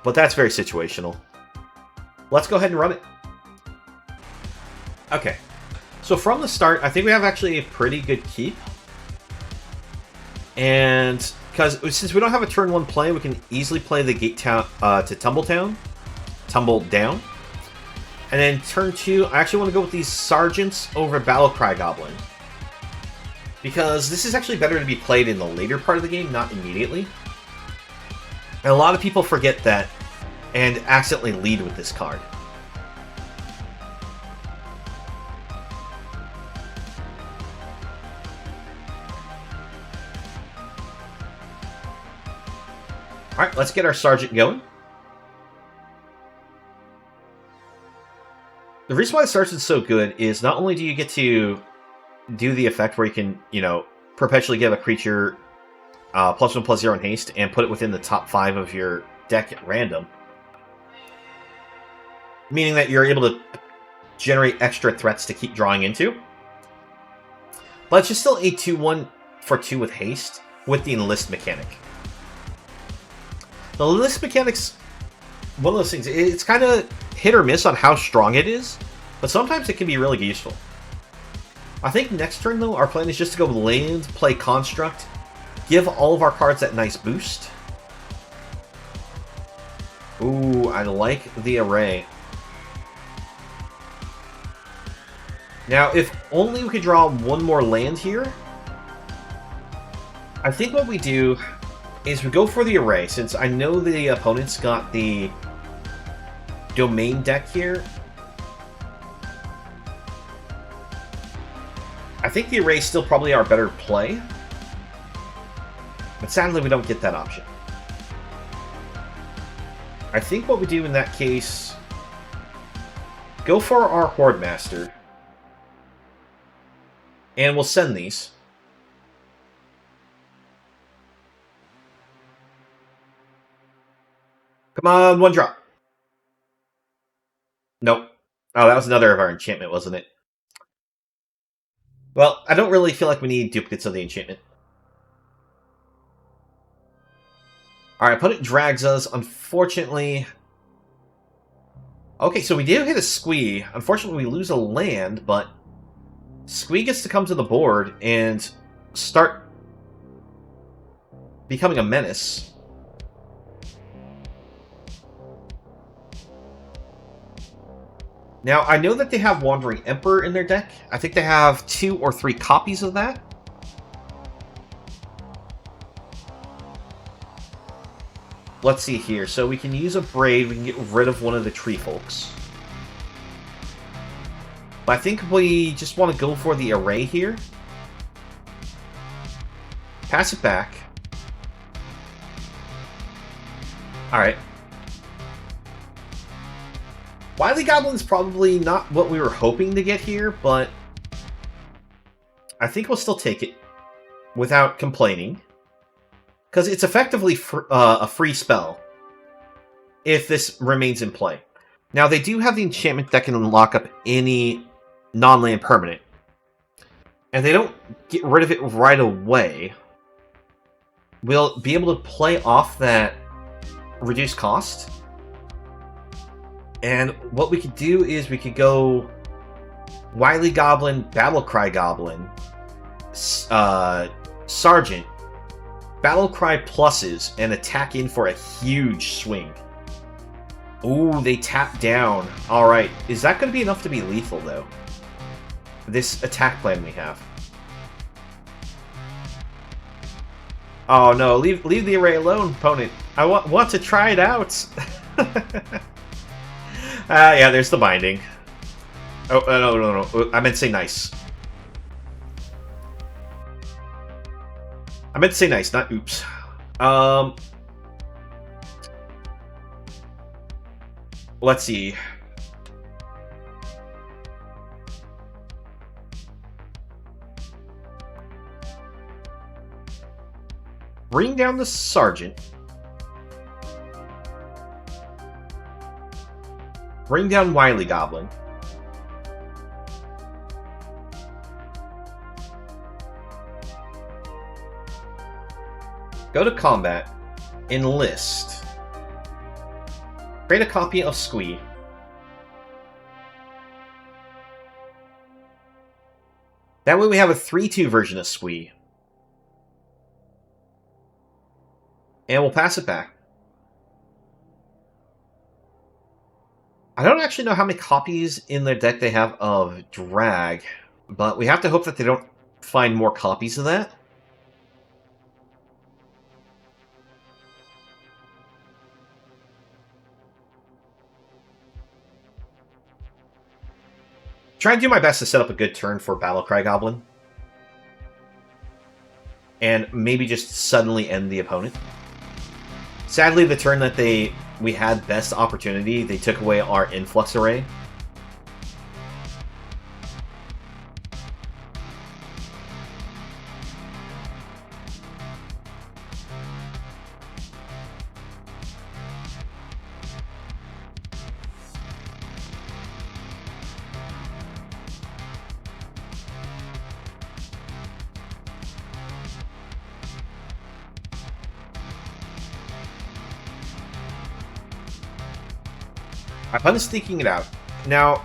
But that's very situational. Let's go ahead and run it. Okay. So from the start, I think we have actually a pretty good keep. And because since we don't have a turn 1 play, we can easily play the Gate Town to Tumble Down. And then turn 2, I actually want to go with these Sergeants over Battlecry Goblin. Because this is actually better to be played in the later part of the game, not immediately. And a lot of people forget that and accidentally lead with this card. Alright, let's get our Sergeant going. The reason why the Sergeant's so good is not only do you get to do the effect where you can, perpetually give a creature +1/+0 in haste and put it within the top 5 of your deck at random. Meaning that you're able to generate extra threats to keep drawing into. But it's just still a 2/1 for 2 with haste with the enlist mechanic. The enlist mechanic's one of those things, it's kind of hit or miss on how strong it is, but sometimes it can be really useful. I think next turn, though, our plan is just to go land, play Construct, give all of our cards that nice boost. Ooh, I like the Array. Now, if only we could draw one more land here, I think what we do is we go for the Array, since I know the opponent's got the Domain deck here. I think the Array is still probably our better play. But sadly, we don't get that option. I think what we do in that case, go for our Horde Master. And we'll send these. Come on, 1 drop. Nope. Oh, that was another of our enchantment, wasn't it? Well, I don't really feel like we need duplicates of the enchantment. Alright, opponent drags us. Unfortunately... Okay, so we did hit a Squee. Unfortunately, we lose a land, but... Squee gets to come to the board and start becoming a menace. Now, I know that they have Wandering Emperor in their deck. I think they have 2 or 3 copies of that. Let's see here. So we can use a Braid. We can get rid of one of the Tree Folks. But I think we just want to go for the Array here. Pass it back. Alright. Wily Goblin's probably not what we were hoping to get here, but I think we'll still take it without complaining. Because it's effectively a free spell if this remains in play. Now, they do have the enchantment that can lock up any non-land permanent. And they don't get rid of it right away. We'll be able to play off that reduced cost. And what we could do is we could go Wily Goblin, Battlecry Goblin, Sergeant, Battlecry pluses, and attack in for a huge swing. Ooh, they tap down. Alright, is that going to be enough to be lethal, though? This attack plan we have. Oh no, leave the array alone, opponent. I want to try it out. Yeah, there's the binding. Oh, no. I meant to say nice. I meant to say nice, not oops. Let's see. Bring down the Sergeant. Bring down Wily Goblin. Go to combat. Enlist. Create a copy of Squee. That way we have a 3/2 version of Squee. And we'll pass it back. I don't actually know how many copies in their deck they have of Drag, but we have to hope that they don't find more copies of that. Try and do my best to set up a good turn for Battlecry Goblin. And maybe just suddenly end the opponent. Sadly, the turn that we had best opportunity, they took away our Influx Array. I'm sneaking it out. Now,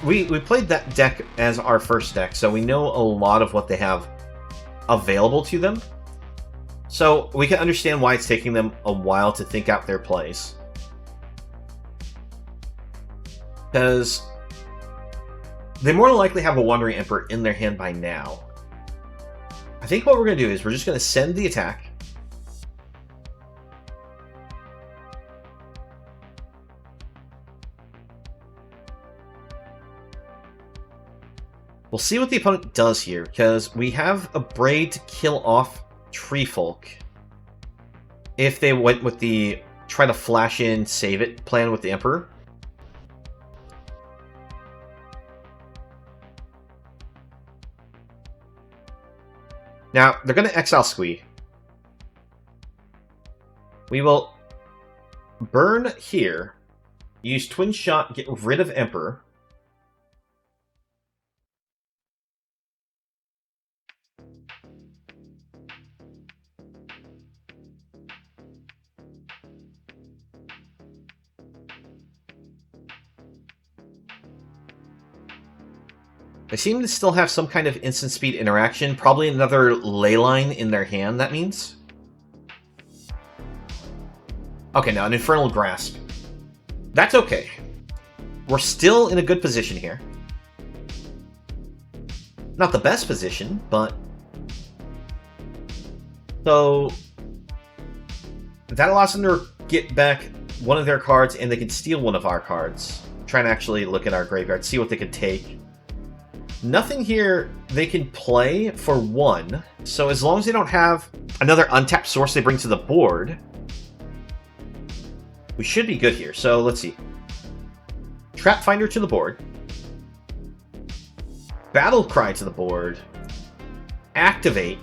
we played that deck as our first deck, so we know a lot of what they have available to them. So we can understand why it's taking them a while to think out their plays. Because they more than likely have a Wandering Emperor in their hand by now. I think what we're going to do is we're just going to send the attack. We'll see what the opponent does here, because we have a Braid to kill off Tree Folk. If they went with the try to flash in, save it plan with the Emperor. Now, they're going to exile Squee. We will burn here, use Twin Shot, get rid of Emperor. They seem to still have some kind of instant speed interaction. Probably another ley line in their hand, that means. Okay, now an Infernal Grasp. That's okay. We're still in a good position here. Not the best position, but... So... that allows them to get back one of their cards, and they can steal one of our cards. I'm trying to actually look at our graveyard, see what they could take. Nothing here they can play for one, so as long as they don't have another untapped source they bring to the board, we should be good here. So let's see. Trap Finder to the board. Battle Cry to the board. Activate.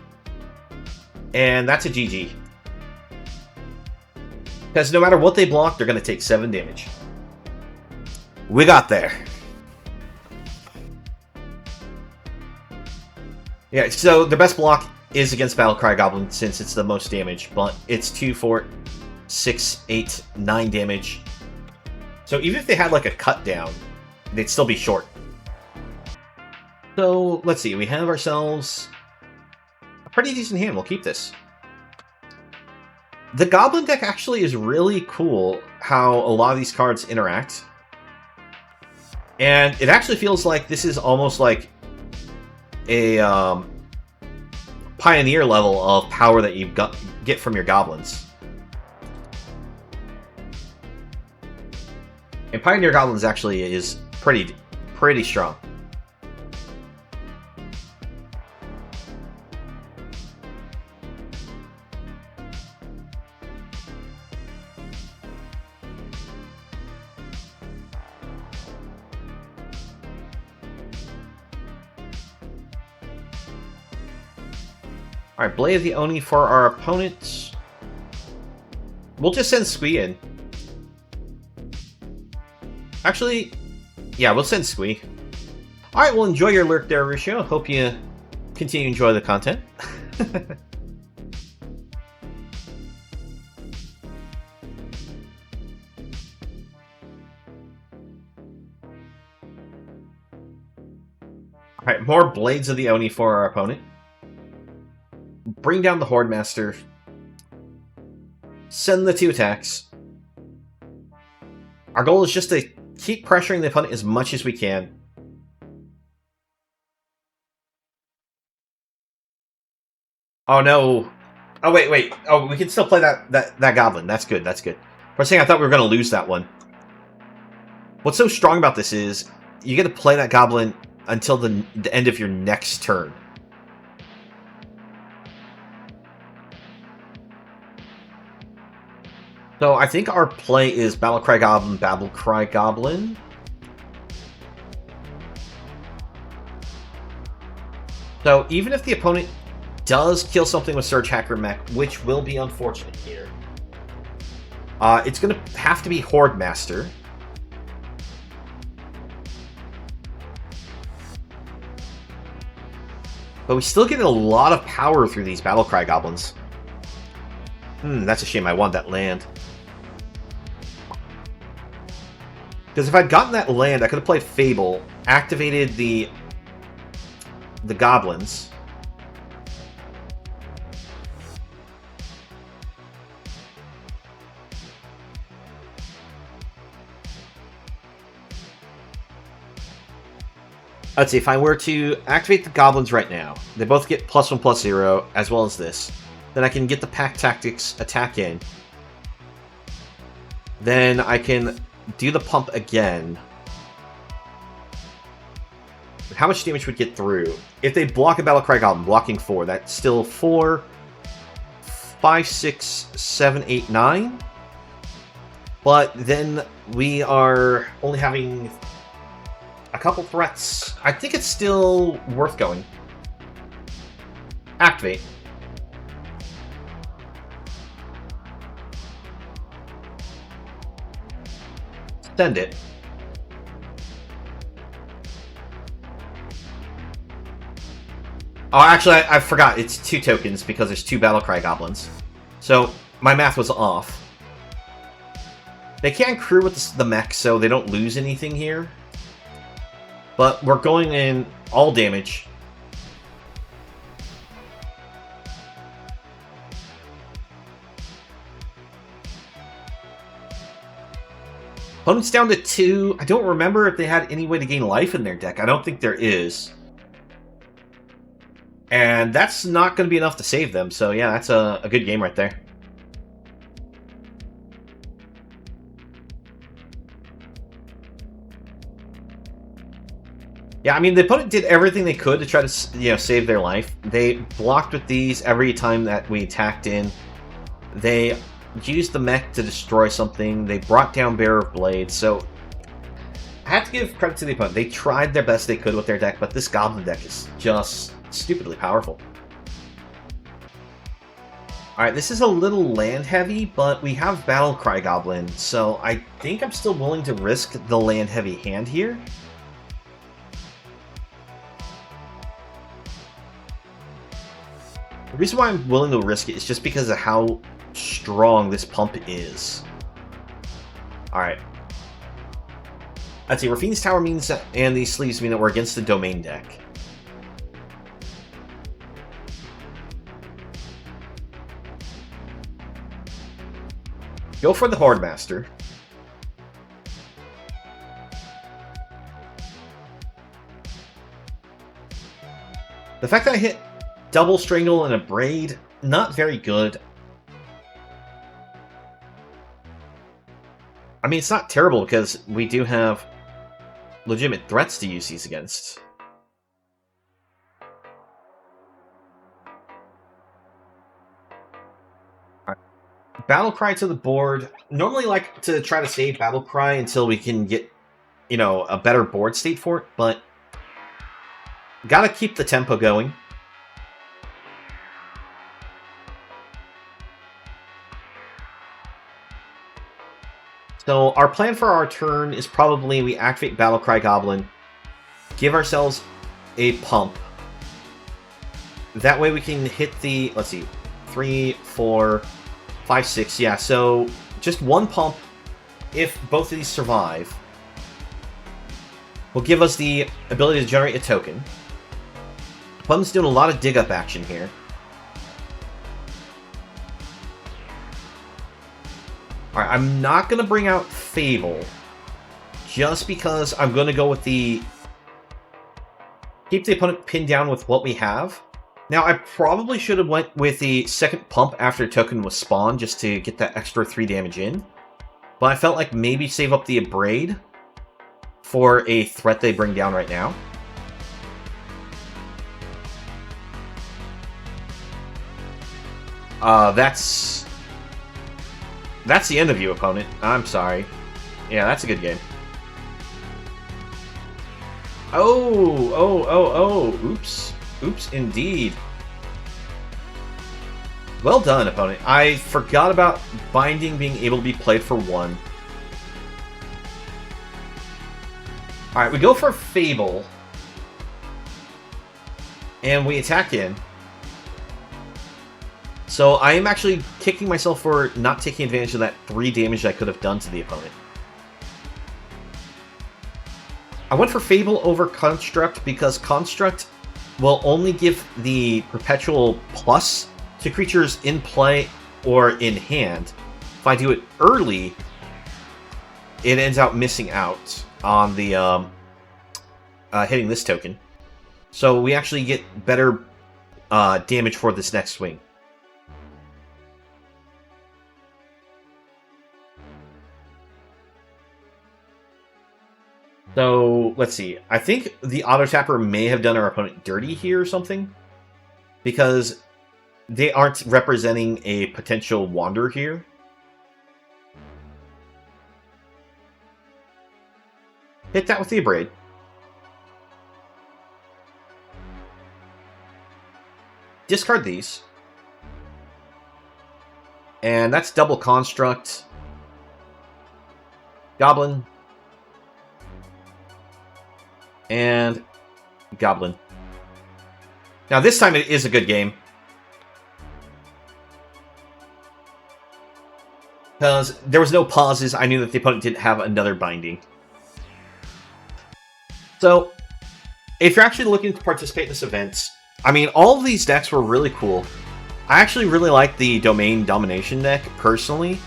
And that's a GG. Because no matter what they block, they're going to take 7 damage. We got there. Yeah, so the best block is against Battlecry Goblin since it's the most damage, but it's 2, 4, 6, 8, 9 damage. So even if they had like a cut down, they'd still be short. So let's see, we have ourselves a pretty decent hand. We'll keep this. The Goblin deck actually is really cool how a lot of these cards interact. And it actually feels like this is almost like a Pioneer level of power that you get from your Goblins. And Pioneer Goblins actually is pretty strong. Alright, Blade of the Oni for our opponents. We'll just send Squee in. Actually, yeah, we'll send Squee. Alright, well, enjoy your lurk there, Ruscio. Hope you continue to enjoy the content. Alright, more Blades of the Oni for our opponent. Bring down the Horde Master. Send the 2 attacks. Our goal is just to keep pressuring the opponent as much as we can. Oh no. Oh wait. Oh, we can still play that Goblin. That's good, that's good. For a second I thought we were going to lose that one. What's so strong about this is you get to play that Goblin until the end of your next turn. So I think our play is Battlecry Goblin, Battlecry Goblin. So even if the opponent does kill something with Surge Hacker Mech, which will be unfortunate here, it's going to have to be Horde Master. But we still get a lot of power through these Battlecry Goblins. That's a shame. I want that land. Because if I'd gotten that land, I could have played Fable, activated the Goblins. Let's see, if I were to activate the Goblins right now, they both get +1/+0, as well as this. Then I can get the Pack Tactics attack in. Then I can do the pump again. How much damage would get through? If they block a Battlecry Goblin, blocking 4, that's still 4, 5, 6, 7, 8, 9. But then we are only having a couple threats. I think it's still worth going. Activate. Send it. Oh, actually, I forgot. It's 2 tokens because there's 2 Battlecry Goblins. So, my math was off. They can't crew with the mech, so they don't lose anything here. But we're going in all damage. Opponent's down to 2. I don't remember if they had any way to gain life in their deck. I don't think there is. And that's not going to be enough to save them. So yeah, that's a good game right there. Yeah, I mean, the opponent did everything they could to try to, save their life. They blocked with these every time that we attacked in. They used the mech to destroy something. They brought down Bearer of Blades. So I have to give credit to the opponent. They tried their best they could with their deck, but this Goblin deck is just stupidly powerful. Alright, this is a little land heavy, but we have Battlecry Goblin, so I think I'm still willing to risk the land heavy hand here. The reason why I'm willing to risk it is just because of how strong this pump is. Alright. Let's see, Rafine's Tower means that, and these sleeves mean that we're against the domain deck. Go for the Horde Master. The fact that I hit Double Strangle and a Braid, not very good. I mean, it's not terrible because we do have legitimate threats to use these against. Battlecry to the board. Normally like to try to save Battlecry until we can get, a better board state for it, but gotta keep the tempo going. So our plan for our turn is probably we activate Battlecry Goblin, give ourselves a pump. That way we can hit the, let's see, 3, 4, 5, 6, yeah, so just one pump, if both of these survive, will give us the ability to generate a token. Opponent's doing a lot of dig-up action here. Alright, I'm not going to bring out Fable, just because I'm going to go with the... keep the opponent pinned down with what we have. Now, I probably should have went with the second pump after token was spawned, just to get that extra 3 damage in. But I felt like maybe save up the Abrade for a threat they bring down right now. That's the end of you, opponent. I'm sorry. Yeah, that's a good game. Oh, oops. Oops, indeed. Well done, opponent. I forgot about Binding being able to be played for 1. Alright, we go for Fable. And we attack in. So I am actually kicking myself for not taking advantage of that 3 damage I could have done to the opponent. I went for Fable over Construct because Construct will only give the Perpetual Plus to creatures in play or in hand. If I do it early, it ends up missing out on the hitting this token. So we actually get better damage for this next swing. So, let's see. I think the auto-tapper may have done our opponent dirty here or something. Because they aren't representing a potential Wanderer here. Hit that with the Abrade. Discard these. And that's double Construct. Goblin. And Goblin. Now this time it is a good game. Because there was no pauses, I knew that the opponent didn't have another Binding. So, if you're actually looking to participate in this event, I mean, all of these decks were really cool. I actually really like the Domain Domination deck, personally.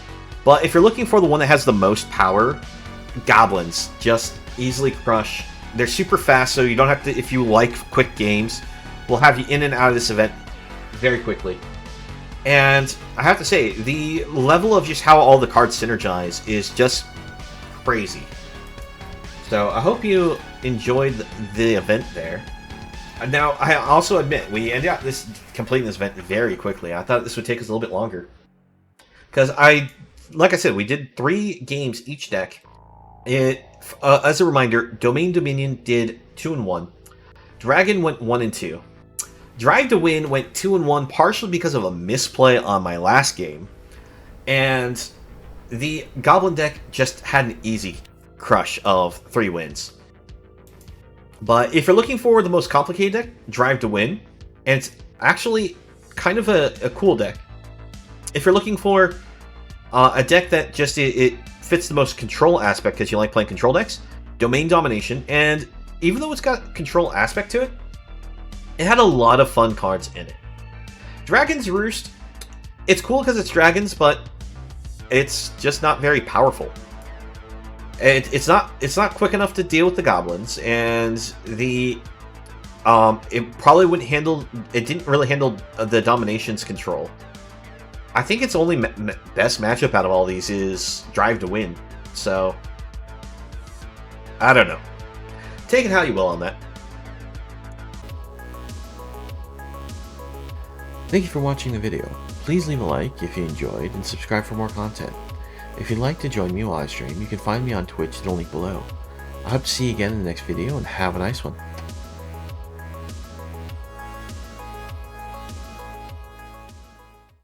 But if you're looking for the one that has the most power, Goblins just easily crush. They're super fast, so you don't have to, if you like quick games, we'll have you in and out of this event very quickly. And I have to say, the level of just how all the cards synergize is just crazy. So I hope you enjoyed the event there. Now, I also admit, we ended up completing this event very quickly. I thought this would take us a little bit longer. Because like I said, we did 3 games each deck. As a reminder, Domain Dominion did 2-1. Dragon went 1-2. Drive to Win went 2-1, partially because of a misplay on my last game. And the Goblin deck just had an easy crush of 3 wins. But if you're looking for the most complicated deck, Drive to Win, and it's actually kind of a cool deck. If you're looking for a deck that just it fits the most control aspect because you like playing control decks, Domain Domination, and even though it's got control aspect to it, it had a lot of fun cards in it. Dragon's Roost, it's cool because it's dragons, but it's just not very powerful. It's not quick enough to deal with the goblins, and it probably wouldn't handle. It didn't really handle the domination's control. I think its only best matchup out of all these is Drive to Win. So I don't know. Take it how you will on that. Thank you for watching the video. Please leave a like if you enjoyed and subscribe for more content. If you'd like to join me while I stream, you can find me on Twitch, the link below. I hope to see you again in the next video, and have a nice one.